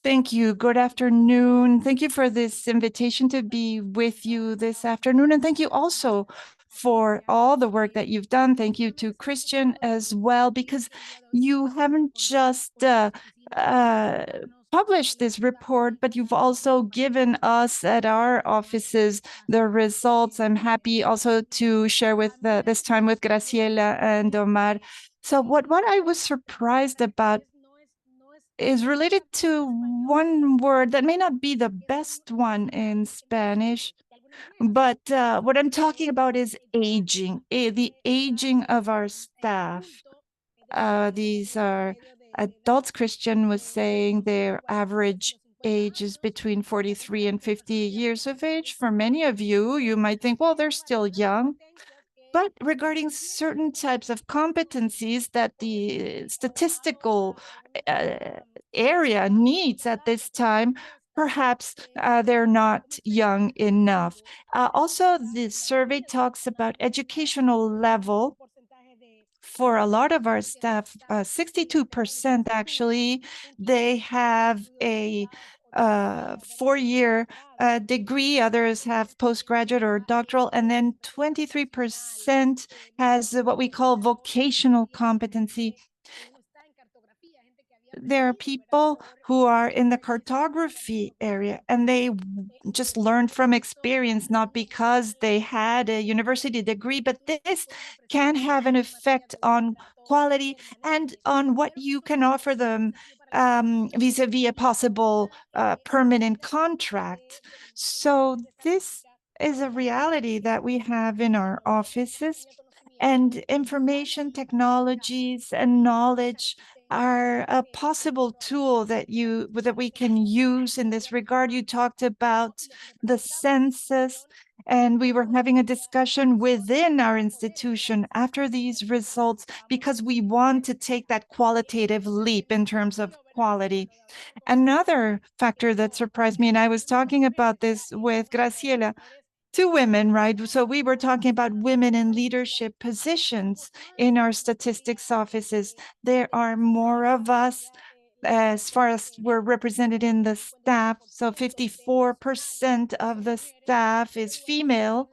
Thank you. Good afternoon. Thank you for this invitation to be with you this afternoon. And thank you also for all the work that you've done. Thank you to Christian as well, because you haven't just published this report, but you've also given us at our offices the results. I'm happy also to share with this time with Graciela and Omar. So what I was surprised about is related to one word that may not be the best one in Spanish, but what I'm talking about is aging, the aging of our staff. These are adults. Christian was saying their average age is between 43 and 50 years of age. For many of you, you might think, well, they're still young. But regarding certain types of competencies that the statistical area needs at this time, perhaps they're not young enough. Also, the survey talks about educational level. For a lot of our staff, 62% actually, they have a 4-year degree, others have postgraduate or doctoral, and then 23% has what we call vocational competency. There are people who are in the cartography area and they just learned from experience, not because they had a university degree, but this can have an effect on quality and on what you can offer them vis-a-vis a possible permanent contract. So this is a reality that we have in our offices, and information technologies and knowledge are a possible tool that we can use in this regard. You talked about the census, and we were having a discussion within our institution after these results because we want to take that qualitative leap in terms of quality. Another factor that surprised me, and I was talking about this with Graciela, two women, right? So we were talking about women in leadership positions in our statistics offices. There are more of us as far as we're represented in the staff. So 54% of the staff is female.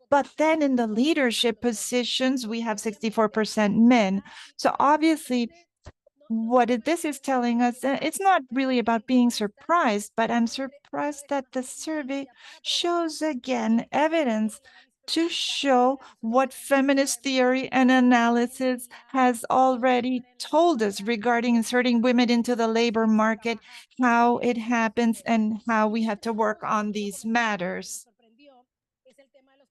But then in the leadership positions, we have 64% men. So obviously, what this is telling us, it's not really about being surprised, but I'm surprised that the survey shows again evidence to show what feminist theory and analysis has already told us regarding inserting women into the labor market, how it happens, and how we have to work on these matters.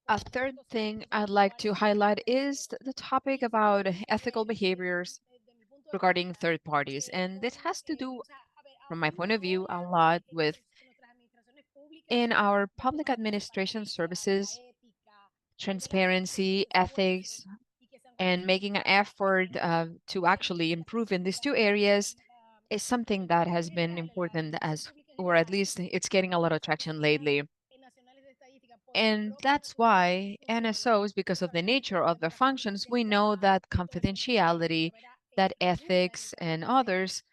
A third thing I'd like to highlight is the topic about ethical behaviors regarding third parties. And this has to do, from my point of view, a lot with in our public administration services, transparency, ethics, and making an effort to actually improve in these two areas is something that has been important as, or at least it's getting a lot of traction lately. And that's why NSOs, because of the nature of their functions, we know that confidentiality, that ethics and others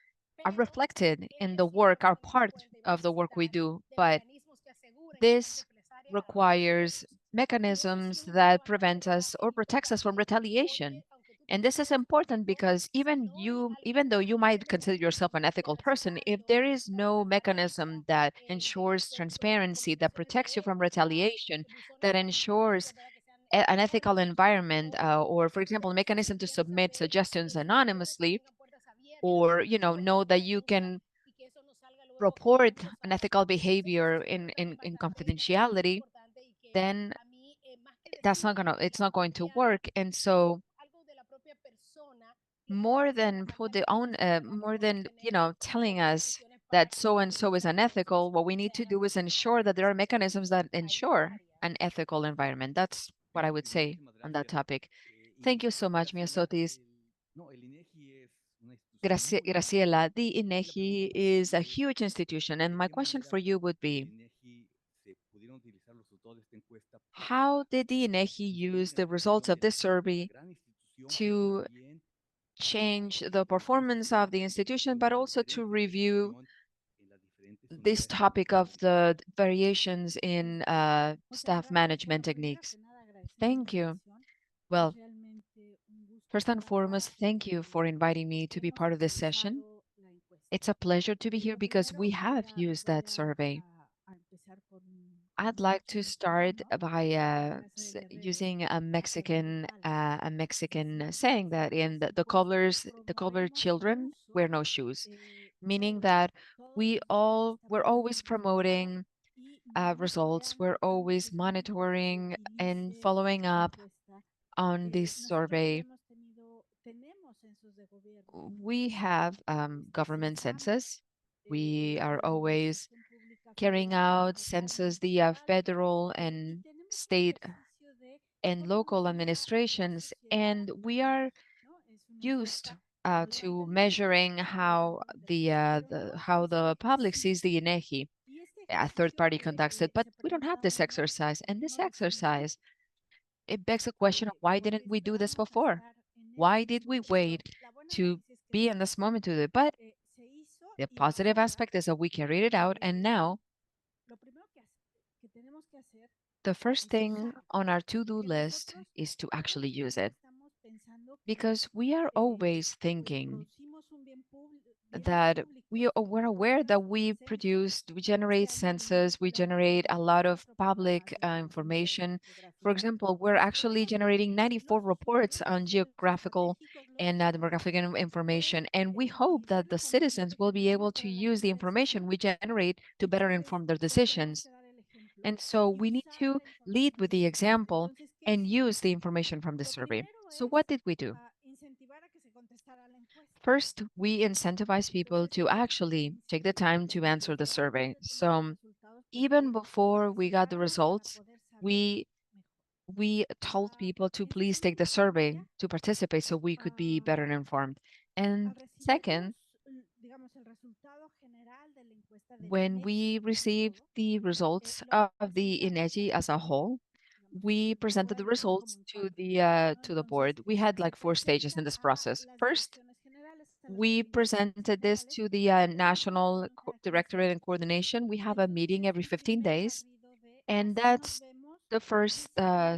are reflected in the work, are part of the work we do. But this requires mechanisms that prevent us or protects us from retaliation. And this is important because even though you might consider yourself an ethical person, if there is no mechanism that ensures transparency, that protects you from retaliation, that ensures an ethical environment, or for example, a mechanism to submit suggestions anonymously, or know that you can report an ethical behavior in confidentiality, then it's not going to work. And so more than telling us that so and so is unethical, what we need to do is ensure that there are mechanisms that ensure an ethical environment. That's what I would say on that topic. Thank you so much, Mia Sotis. Graciela, the INEGI is a huge institution, and my question for you would be, how did the INEGI use the results of this survey to change the performance of the institution, but also to review this topic of the variations in staff management techniques? Thank you. Well, first and foremost, thank you for inviting me to be part of this session. It's a pleasure to be here because we have used that survey. I'd like to start by using a Mexican saying that in the cobbler children wear no shoes, meaning that we're always promoting results, we're always monitoring and following up on this survey. We have government census. We are always carrying out census, the federal and state and local administrations, and we are used to measuring how the public sees the INEGI. A third party conducts it, but we don't have this exercise. And this exercise, it begs the question of why didn't we do this before? Why did we wait to be in this moment to do it? But the positive aspect is that we carried it out, and now the first thing on our to-do list is to actually use it. Because we are always thinking that we're aware that we generate census, we generate a lot of public information. For example, we're actually generating 94 reports on geographical and demographic information, and we hope that the citizens will be able to use the information we generate to better inform their decisions. And so we need to lead with the example and use the information from the survey. So what did we do? First, we incentivize people to actually take the time to answer the survey. So even before we got the results, we we told people to please take the survey to participate so we could be better informed. And second, when we received the results of the INEGI as a whole, we presented the results to the board. We had like 4 stages in this process. First, we presented this to the National Directorate and Coordination. We have a meeting every 15 days, and that's the first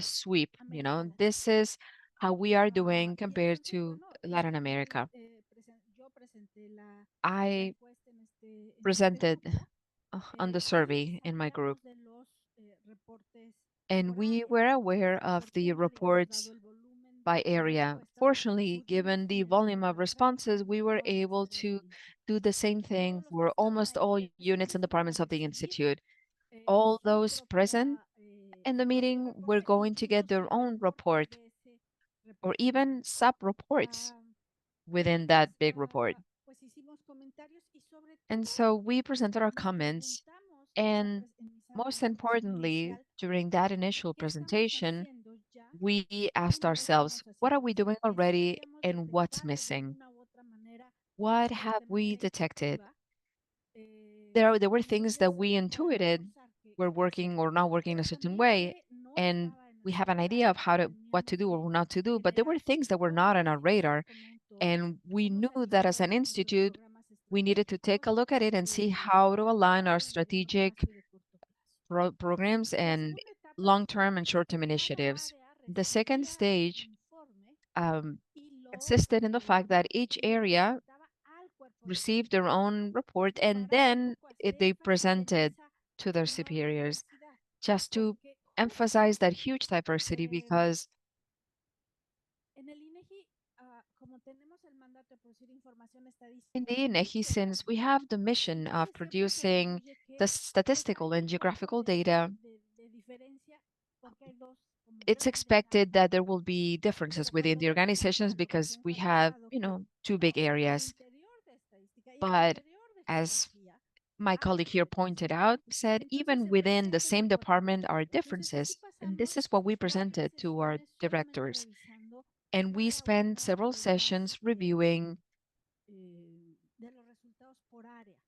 sweep. This is how we are doing compared to Latin America. I presented on the survey in my group, and we were aware of the reports by area. Fortunately, given the volume of responses, we were able to do the same thing for almost all units and departments of the Institute. All those present in the meeting were going to get their own report or even sub-reports within that big report. And so we presented our comments, and most importantly, during that initial presentation, we asked ourselves, what are we doing already and what's missing? What have we detected? There were things that we intuited were working or not working in a certain way, and we have an idea of what to do or not to do, but there were things that were not on our radar, and we knew that as an institute, we needed to take a look at it and see how to align our strategic programs and long-term and short-term initiatives. The second stage um, consisted in the fact that each area received their own report and then they presented to their superiors just to emphasize that huge diversity because in the INEGI, since we have the mission of producing the statistical and geographical data, it's expected that there will be differences within the organizations because we have, 2 big areas. But as my colleague here pointed out, said even within the same department are differences. And this is what we presented to our directors. And we spent several sessions reviewing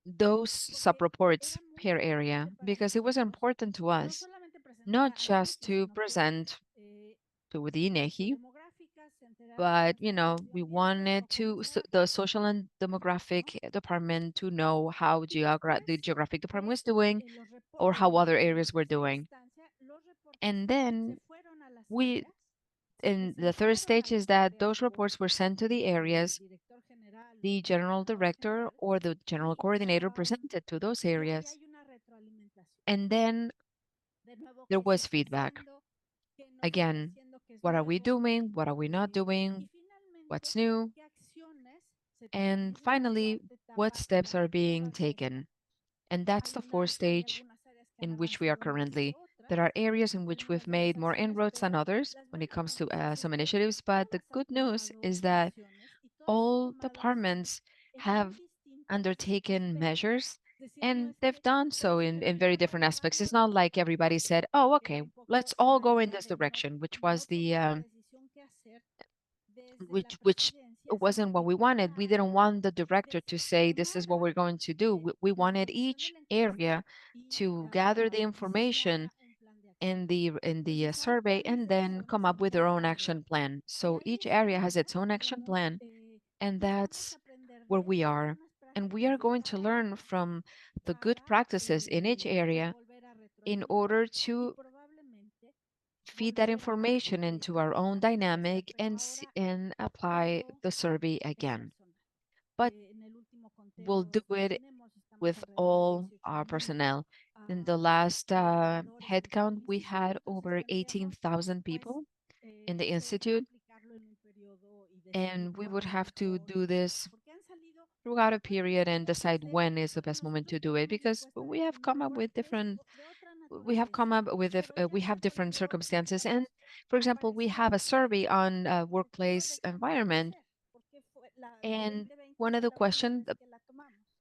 those sub-reports per area because it was important to us not just to present to the INEGI, but we wanted the social and demographic department to know how the geographic department was doing or how other areas were doing. And then in the third stage is that those reports were sent to the areas the general director or the general coordinator presented to those areas. And then there was feedback. Again, what are we doing? What are we not doing? What's new? And finally, what steps are being taken? And that's the fourth stage in which we are currently. There are areas in which we've made more inroads than others when it comes to some initiatives, but the good news is that all departments have undertaken measures and they've done so in very different aspects. It's not like everybody said, oh, okay, let's all go in this direction, which was the which wasn't what we wanted. We didn't want the director to say this is what we're going to do. We wanted each area to gather the information in the survey and then come up with their own action plan. So each area has its own action plan, and that's where we are. And we are going to learn from the good practices in each area in order to feed that information into our own dynamic and and apply the survey again. But we'll do it with all our personnel. In the last headcount, we had over 18,000 people in the institute, and we would have to do this throughout a period and decide when is the best moment to do it because we have come up with different we have different circumstances. And for example, we have a survey on workplace environment, and one of the questions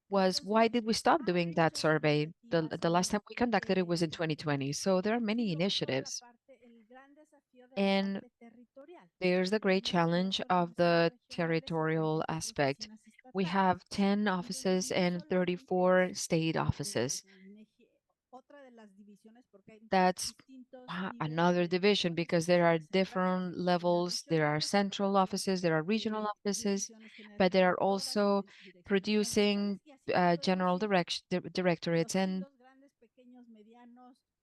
was why did we stop doing that survey? The last time we conducted it was in 2020. So there are many initiatives, and there's the great challenge of the territorial aspect. We have 10 offices and 34 state offices. That's another division because there are different levels. There are central offices, there are regional offices, but there are also producing general directorates. And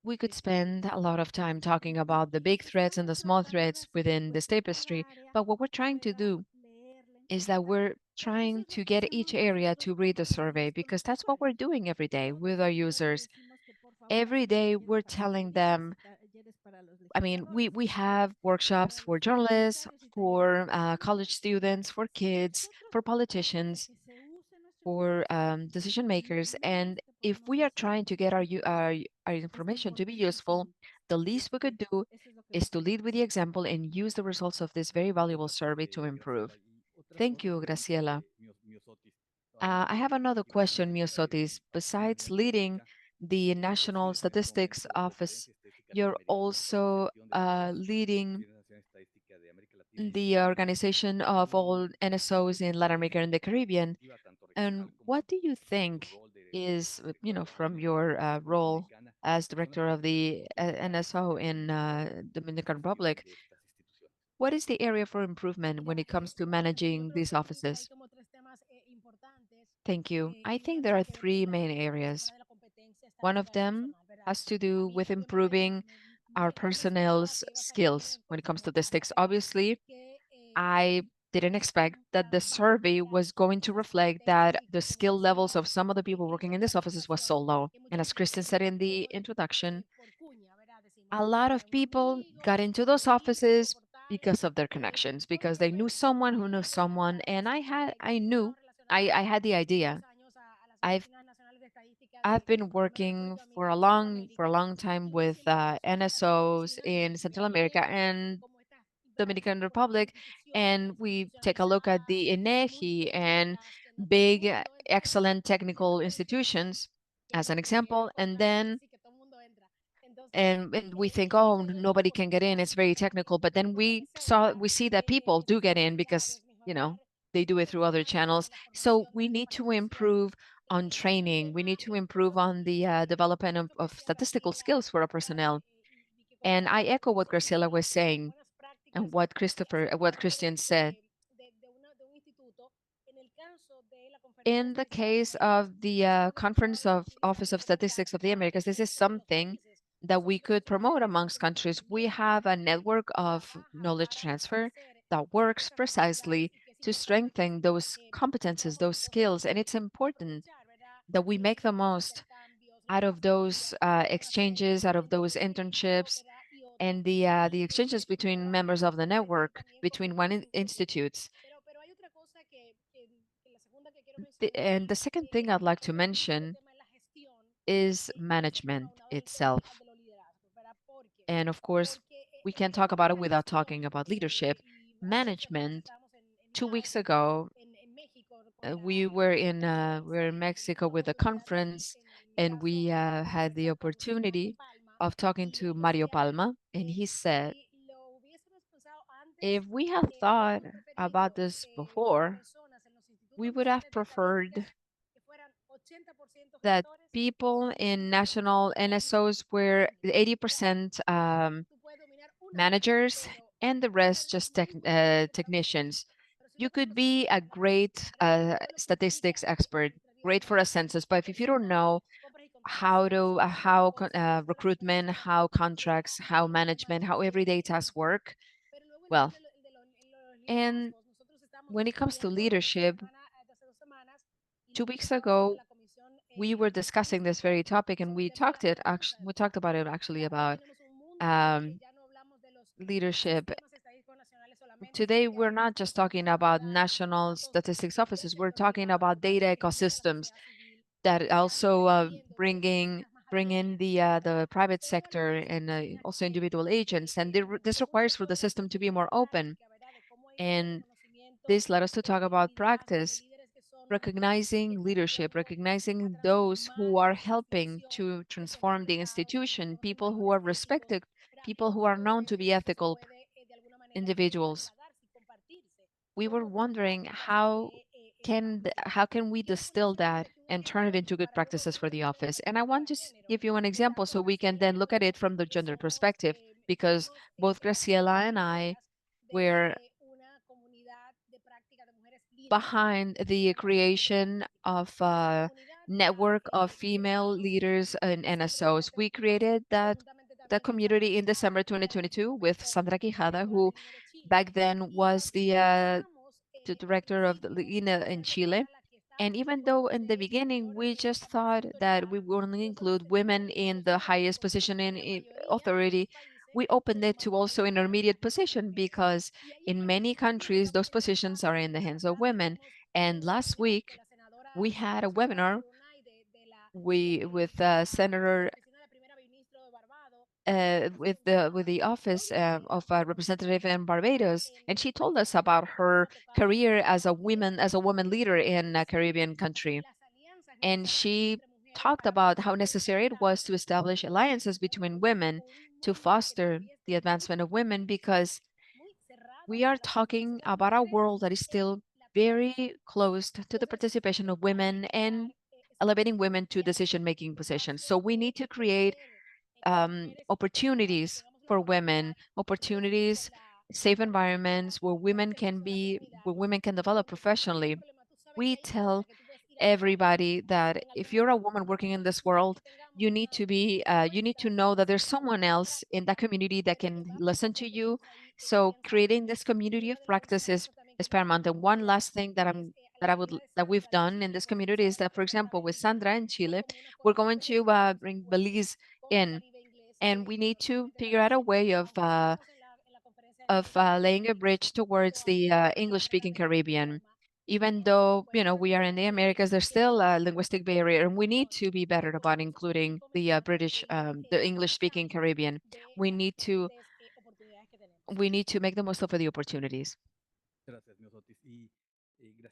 we could spend a lot of time talking about the big threats and the small threats within this tapestry. But what we're trying to do is that we're trying to get each area to read the survey because that's what we're doing every day with our users. Every day we're telling them, I mean, we have workshops for journalists, for college students, for kids, for politicians, for decision makers. And if we are trying to get our information to be useful, the least we could do is to lead with the example and use the results of this very valuable survey to improve. Thank you, Graciela. I have another question, Miosotis. Besides leading the National Statistics Office, you're also leading the organization of all NSOs in Latin America and the Caribbean. And what do you think is, from your role as director of the NSO in Dominican Republic, what is the area for improvement when it comes to managing these offices? Thank you. I think there are three main areas. One of them has to do with improving our personnel's skills when it comes to the stakes. Obviously, I didn't expect that the survey was going to reflect that the skill levels of some of the people working in these offices was so low. And as Kristen said in the introduction, a lot of people got into those offices because of their connections, because they knew someone who knew someone. And I had the idea. I've I've been working for a long time with NSOs in Central America and Dominican Republic, and we take a look at the INEGI and big, excellent technical institutions as an example, and then and we think, oh, nobody can get in, it's very technical, but then we see that people do get in because they do it through other channels. So we need to improve on training. We need to improve on the development of statistical skills for our personnel. And I echo what Graciela was saying and what Christian said. In the case of the Conference of Office of Statistics of the Americas, this is something that we could promote amongst countries. We have a network of knowledge transfer that works precisely to strengthen those competences, those skills. And it's important that we make the most out of those exchanges, out of those internships, and the exchanges between members of the network, between institutes. And the second thing I'd like to mention is management itself. And of course, we can't talk about it without talking about leadership. Management, 2 weeks ago, we were in Mexico with a conference, and we had the opportunity of talking to Mario Palma, and he said, if we had thought about this before, we would have preferred that people in national NSOs were 80% managers and the rest just technicians. You could be a great statistics expert, great for a census, but if you don't know how recruitment, how contracts, how management, how everyday tasks work, well, and when it comes to leadership, 2 weeks ago we were discussing this very topic, and we talked about it actually about um, leadership. Today, we're not just talking about national statistics offices. We're talking about data ecosystems that also bring in the private sector and also individual agents. And this requires for the system to be more open. And this led us to talk about practice, recognizing leadership, recognizing those who are helping to transform the institution, people who are respected, people who are known to be ethical individuals. We were wondering how can we distill that and turn it into good practices for the office. And I want to give you an example so we can then look at it from the gender perspective, because both Graciela and I were behind the creation of a network of female leaders in NSOs. We created that community in December 2022 with Sandra Quijada, who back then was the director of the INA in Chile. And even though in the beginning we just thought that we would only include women in the highest position in authority, we opened it to also intermediate position, because in many countries those positions are in the hands of women. And last week we had a webinar with Senator with the office of a representative in Barbados, and she told us about her career as a woman leader in a Caribbean country. And she talked about how necessary it was to establish alliances between women to foster the advancement of women, because we are talking about a world that is still very closed to the participation of women and elevating women to decision-making positions. So we need to create opportunities for women, opportunities, safe environments where women can develop professionally. We tell everybody that if you're a woman working in this world, you need to know that there's someone else in that community that can listen to you. So creating this community of practice is paramount. And one last thing that we've done in this community is that, for example, with Sandra in Chile, we're going to bring Belize in, and we need to figure out a way of laying a bridge towards the English-speaking Caribbean. Even though, we are in the Americas, there's still a linguistic barrier, and we need to be better about including the English-speaking Caribbean. We need to make the most of the opportunities.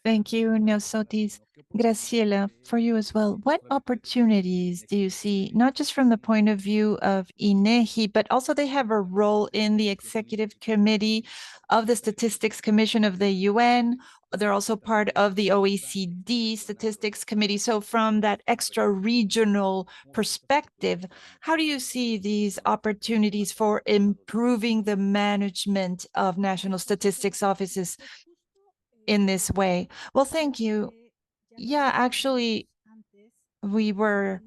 Thank you, Neosotis. Graciela, for you as well, what opportunities do you see, not just from the point of view of INEGI, but also they have a role in the executive committee of the Statistics Commission of the UN. They're also part of the OECD Statistics Committee. So from that extra regional perspective, how do you see these opportunities for improving the management of national statistics offices in this way? Well, thank you. Yeah, actually, we were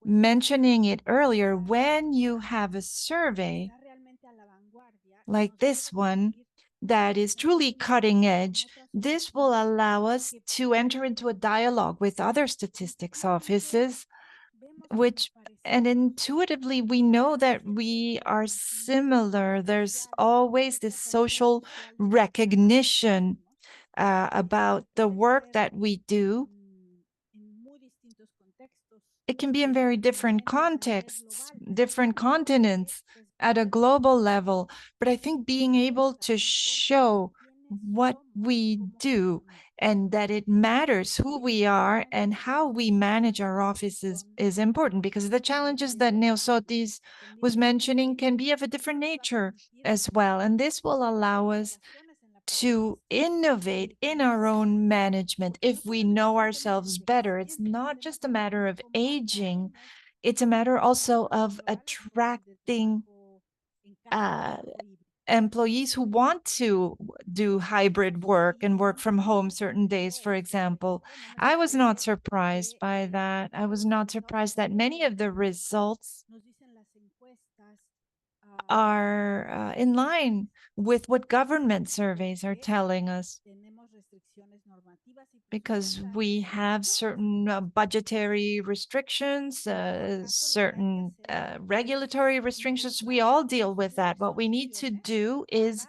mentioning it earlier. When you have a survey like this one, that is truly cutting edge. This will allow us to enter into a dialogue with other statistics offices, which, and intuitively, we know that we are similar. There's always this social recognition about the work that we do. It can be in very different contexts, different continents, at a global level. But I think being able to show what we do and that it matters who we are and how we manage our offices is important, because the challenges that Neosotis was mentioning can be of a different nature as well. And this will allow us to innovate in our own management if we know ourselves better. It's not just a matter of aging, it's a matter also of attracting employees who want to do hybrid work and work from home certain days, for example. I was not surprised by that. I was not surprised that many of the results are in line with what government surveys are telling us, because we have certain budgetary restrictions, certain regulatory restrictions. We all deal with that. What we need to do is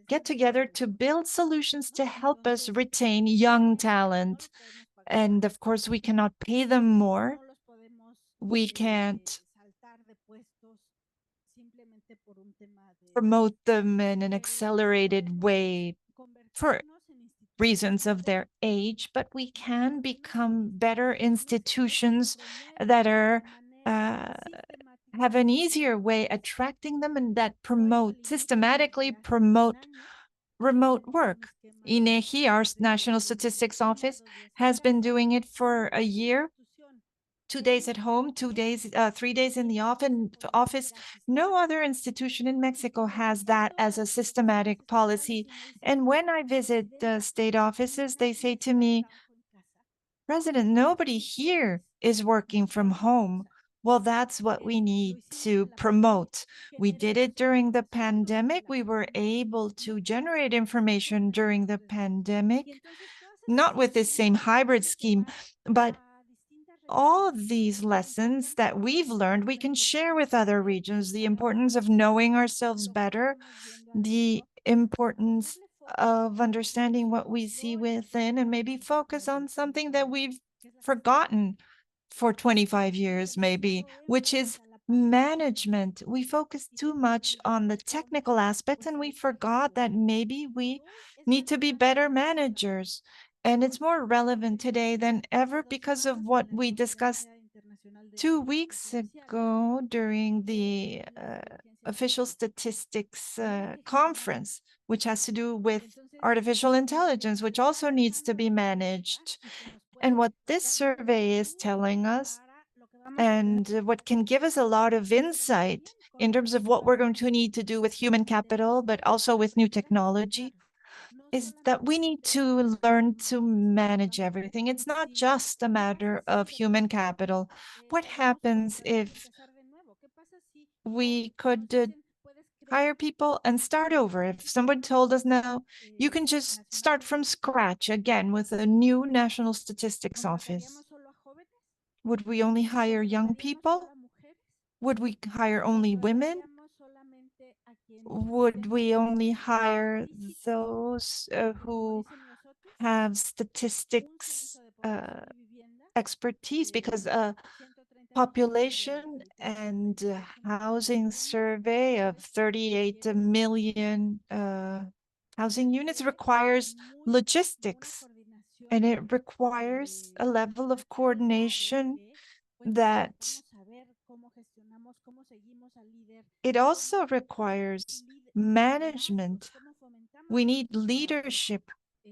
get together to build solutions to help us retain young talent. And of course, we cannot pay them more. We can't promote them in an accelerated way for reasons of their age, but we can become better institutions that are have an easier way attracting them and that systematically promote remote work. INEGI, our National Statistics Office, has been doing it for a year. 2 days at home, 2 days, 3 days in the office. No other institution in Mexico has that as a systematic policy. And when I visit the state offices, they say to me, President, nobody here is working from home. Well, that's what we need to promote. We did it during the pandemic. We were able to generate information during the pandemic, not with this same hybrid scheme, but all these lessons that we've learned, we can share with other regions. The importance of knowing ourselves better, the importance of understanding what we see within, and maybe focus on something that we've forgotten for 25 years, maybe, which is management. We focus too much on the technical aspects and we forgot that maybe we need to be better managers. And it's more relevant today than ever because of what we discussed 2 weeks ago during the official statistics conference, which has to do with artificial intelligence, which also needs to be managed. And what this survey is telling us, and what can give us a lot of insight in terms of what we're going to need to do with human capital, but also with new technology, is that we need to learn to manage everything. It's not just a matter of human capital. What happens if we could hire people and start over? If someone told us, no, you can just start from scratch again with a new National Statistics Office, would we only hire young people? Would we hire only women? Would we only hire those who have statistics expertise? Because population and housing survey of 38 million housing units requires logistics, and it requires a level of coordination that it also requires management. We need leadership.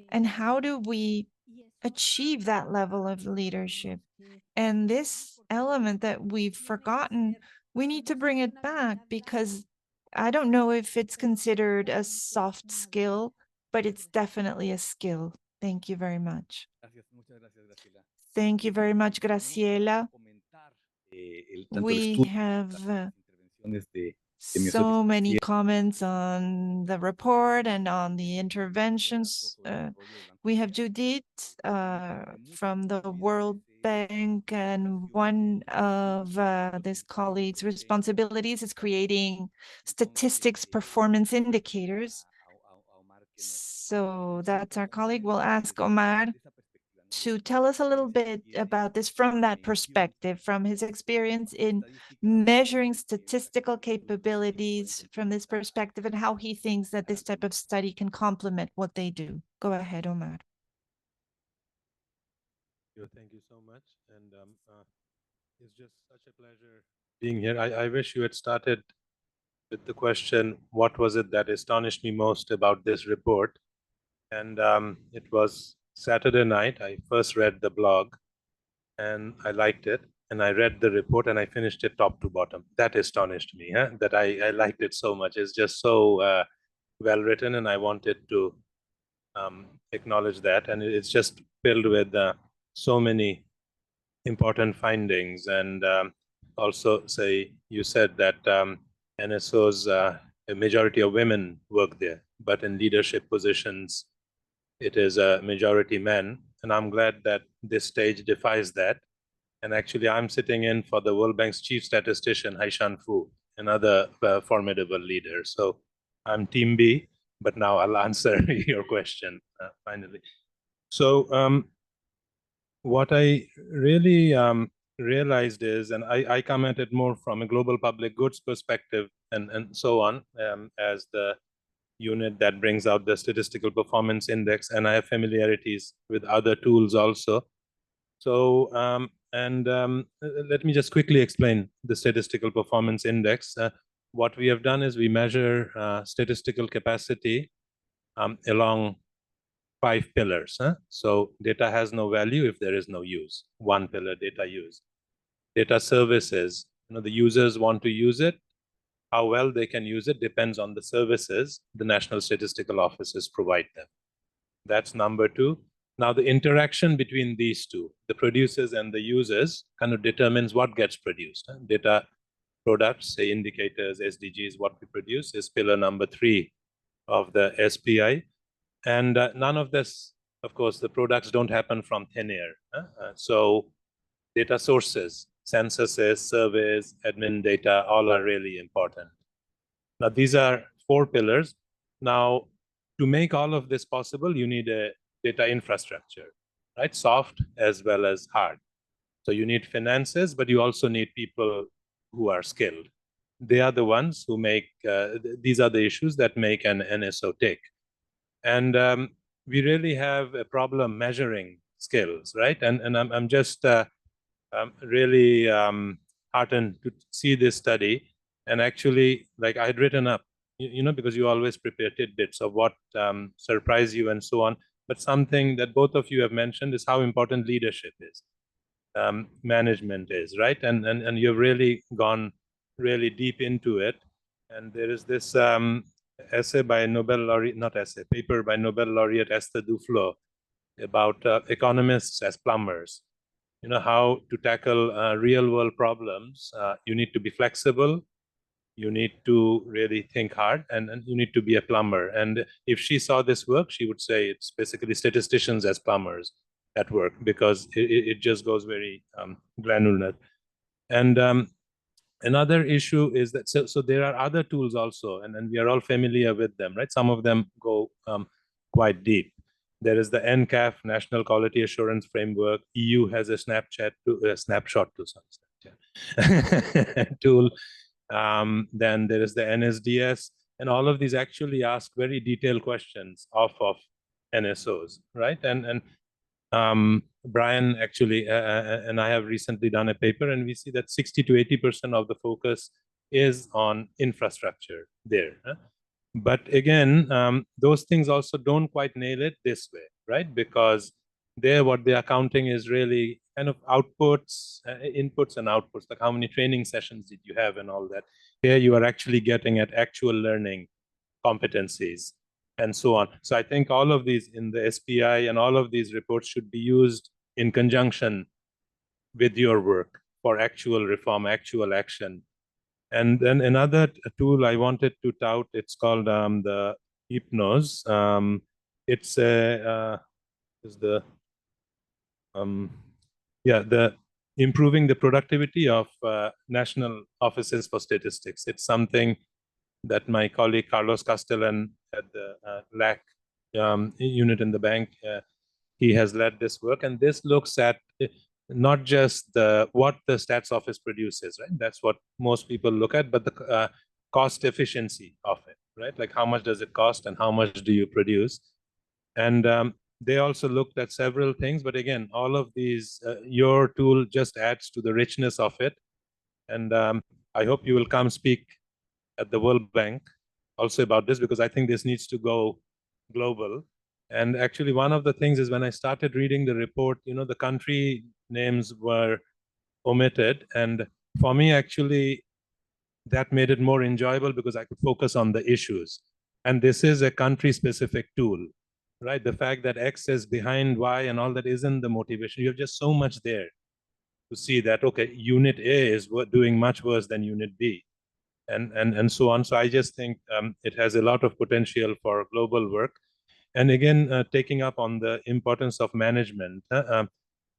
And how do we achieve that level of leadership? And this element that we've forgotten, we need to bring it back, because I don't know if it's considered a soft skill, but it's definitely a skill. Thank you very much. Thank you very much, Graciela. We have So many comments on the report and on the interventions. We have Judith from the World Bank, and one of this colleague's responsibilities is creating statistics performance indicators. So that's our colleague. We'll ask Omar to tell us a little bit about this from that perspective, from his experience in measuring statistical capabilities from this perspective, and how he thinks that this type of study can complement what they do. Go ahead, Omar. Thank you so much. And it's just such a pleasure being here. I wish you had started with the question, what was it that astonished me most about this report? And it was Saturday night. I first read the blog and I liked it. And I read the report and I finished it top to bottom. That astonished me, that I liked it so much. It's just so well written, and I wanted to acknowledge that. And it's just filled with so many important findings. And also, say, you said that NSOs, a majority of women work there, but in leadership positions, it is a majority men. And I'm glad that this stage defies that. And actually, I'm sitting in for the World Bank's chief statistician, Haishan Fu, another formidable leader. So I'm Team B, but now I'll answer your question finally. So what I really realized is, and I come at it more from a global public goods perspective and so on, as the unit that brings out the statistical performance index, and I have familiarities with other tools also. So, let me just quickly explain the statistical performance index. What we have done is we measure statistical capacity along 5 pillars. So data has no value if there is no use. 1 pillar, data use. Data services, the users want to use it. How well they can use it depends on the services the National Statistical Offices provide them. That's number 2. Now, the interaction between these two, the producers and the users, kind of determines what gets produced. Data products, say indicators, SDGs, what we produce is pillar number 3 of the SPI. And none of this, of course, the products don't happen from thin air. So data sources, censuses, surveys, admin data, all are really important. Now, these are 4 pillars. Now, to make all of this possible, you need a data infrastructure, right? Soft as well as hard. So you need finances, but you also need people who are skilled. They are the ones who make, these are the issues that make an NSO tick. And we really have a problem measuring skills, right? And I'm just really heartened to see this study. And actually, like I had written up, because you always prepare tidbits of what surprise you and so on. But something that both of you have mentioned is how important leadership is, management is, right? And you've really gone really deep into it. And there is this essay by Nobel laureate, not essay, paper by Nobel laureate Esther Duflo about economists as plumbers. How to tackle real world problems. You need to be flexible. You need to really think hard, and you need to be a plumber. And if she saw this work, she would say it's basically statisticians as plumbers at work, because it just goes very granular. And another issue is that, so there are other tools also, and we are all familiar with them, right? Some of them go quite deep. There is the NCAF, National Quality Assurance Framework. EU has a snapshot tool. Then there is the NSDS, and all of these actually ask very detailed questions of NSOs, right? And Brian actually and I have recently done a paper, and we see that 60 to 80% of the focus is on infrastructure there. But again, those things also don't quite nail it this way, right? Because there, what they are counting is really kind of outputs, inputs and outputs, like how many training sessions did you have and all that. Here you are actually getting at actual learning competencies and so on. So I think all of these in the SPI and all of these reports should be used in conjunction with your work for actual reform, actual action And then another tool I wanted to tout, it's called the Hypnos. It's a is the yeah, the improving the productivity of national offices for statistics. It's something that my colleague Carlos Castellan at the LAC unit in the bank, he has led this work, and this looks at not just what the stats office produces, right? That's what most people look at, but the cost efficiency of it, right? Like how much does it cost and how much do you produce? And they also looked at several things, but again, all of these, your tool just adds to the richness of it. And I hope you will come speak at the World Bank also about this, because I think this needs to go global. And actually, one of the things is when I started reading the report, the country names were omitted. And for me, actually, that made it more enjoyable because I could focus on the issues. And this is a country specific tool, right? The fact that X is behind Y and all that isn't the motivation. You have just so much there to see that, okay, unit A is doing much worse than unit B, and so on. So I just think it has a lot of potential for global work. And again, taking up on the importance of management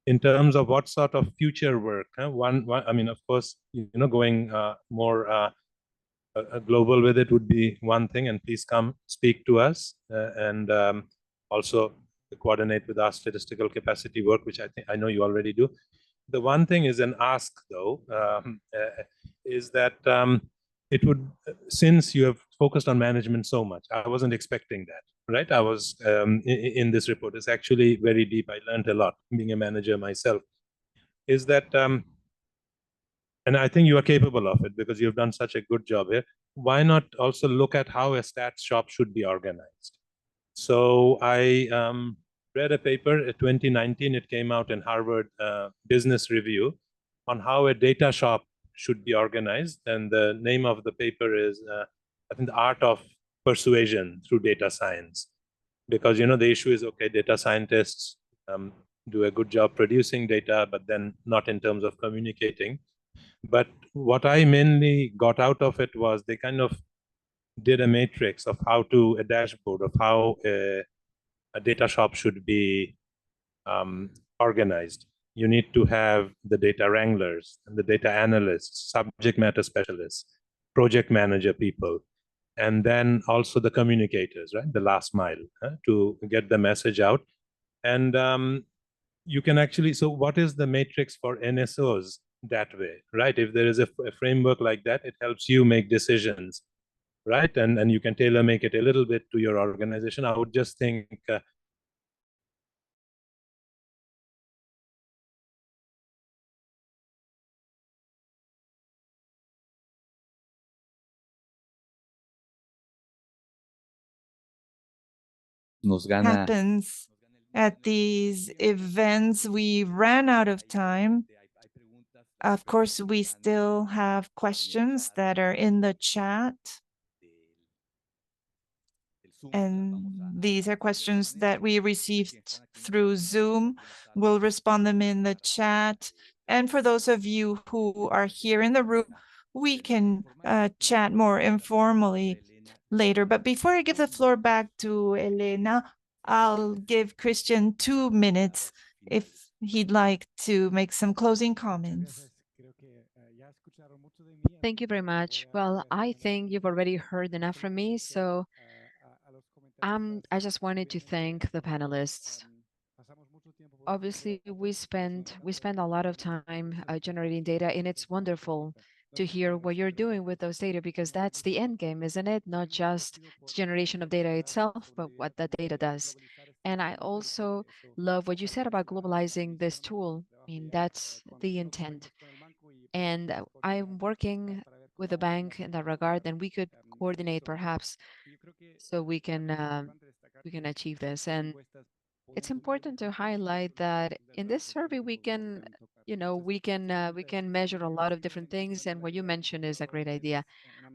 in terms of what sort of future work. I mean, of course, going more global with it would be one thing, and please come speak to us and also coordinate with our statistical capacity work, which I know you already do. The one thing is an ask, though, is that it would, since you have focused on management so much, I wasn't expecting that, right? I was in this report. It's actually very deep. I learned a lot being a manager myself. Is that and I think you are capable of it because you've done such a good job here. Why not also look at how a stats shop should be organized? So I read a paper in 2019. It came out in Harvard Business Review on how a data shop should be organized. And the name of the paper is, I think, The Art of Persuasion Through Data Science. Because, the issue is, okay, data scientists do a good job producing data, but then not in terms of communicating. But what I mainly got out of it was they kind of did a matrix of a dashboard of how a data shop should be organized. You need to have the data wranglers and the data analysts, subject matter specialists, project manager people, and then also the communicators, right? The last mile to get the message out. And you can actually, so what is the matrix for NSOs that way, right? If there is a framework like that, it helps you make decisions, right? And you can tailor make it a little bit to your organization. I would just think happens at these events. We ran out of time. Of course, we still have questions that are in the chat. And these are questions that we received through Zoom. We'll respond them in the chat. And for those of you who are here in the room, we can chat more informally later. But before I give the floor back to Elena, I'll give Christian 2 minutes if he'd like to make some closing comments. Thank you very much. Well, I think you've already heard enough from me, so I just wanted to thank the panelists. Obviously, we spend a lot of time generating data, and it's wonderful to hear what you're doing with those data, because that's the end game, isn't it? Not just the generation of data itself, but what the data does. And I also love what you said about globalizing this tool. I mean, that's the intent. And I'm working with the bank in that regard, and we could coordinate perhaps so we can achieve this. And it's important to highlight that in this survey we can measure a lot of different things, and what you mentioned is a great idea.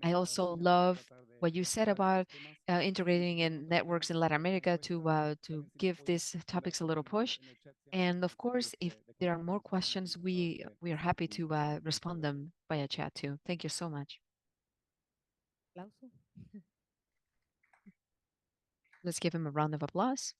I also love what you said about integrating in networks in Latin America to give these topics a little push. And of course, if there are more questions, we are happy to respond them via chat too. Thank you so much. Aplauso. Let's give him a round of applause.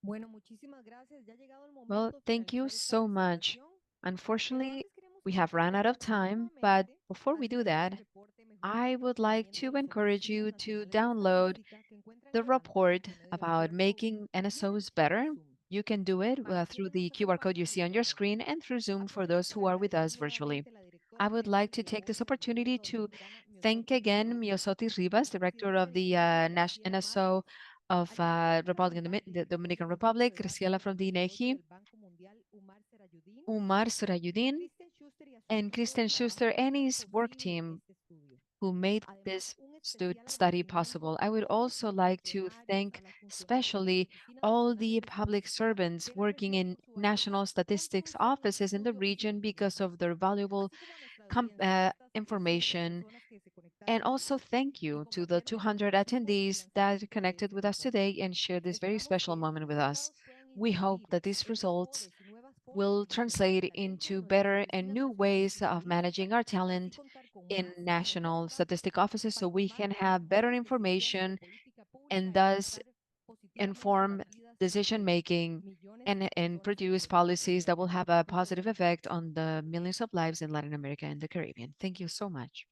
Bueno, muchísimas gracias. Ya ha llegado el Well, momento de thank you finalizar esta so much. presentación. Unfortunately, Antes queremos we have run out of invitarlos time, but nuevamente before a we do descargar that, el reporte Mejor I would like Funcionamiento to de las encourage Oficinas you to Nacionales de download Estadística que encuentran the en la pantalla report que tiene del about reporte making y en el NSOs chat better. de Zoom. You can do it Para through quienes the están QR code you see on your participando screen and through Zoom for those aprovecho who para are with agradecer us virtually. nuevamente a la directora I would gerente like del to take this reporte del opportunity gobierno to dominicana, thank Miosotis again Rivas, Miosotis la Rivas, director presidenta of del the INEGI, NSO Graciela Márquez, of al director de la Republic, the del Dominican Fondo Monetario Republic, del Banco Graciela from Mundial the y Desarrollo INEGI, del Banco Mundial, Umar Serayudín, Umar Surayudin, Kristen Schuster y a su and equipo de Kristen Schuster trabajo que and hicieron his work posible team este estudio. who made Además, this un especial study agradecimiento possible. I a would todos also los like to funcionarios, thank a las funcionarias de las especially oficinas all nacionales the de public estadística servants que han working ejercido in con su valiosa national statistics contribución al offices in the estudio region presentado, because of their valuable así como a nuestra audiencia, a estas 200 information. personas que se And conectaron also thank y you to the compartieron con 200 nosotros el attendees that lanzamiento de connected este with us reporte. today and shared this very Esperamos special que estos moment with us. resultados puedan We hope inspirar that these estos results mejores y nuevas formas will de gestionar el translate talento en into nuestras better and oficinas new nacionales ways de of estadística managing our y así talent contar con in más national herramientas statistic offices para so we tomar can have better mejores decisiones de information política and pública e thus impactar positivamente inform las vidas decision de making millones de and personas en produce América policies Latina. that will have a Muchas positive gracias. effect on the millions of lives in Latin America and the Caribbean. Thank you so much.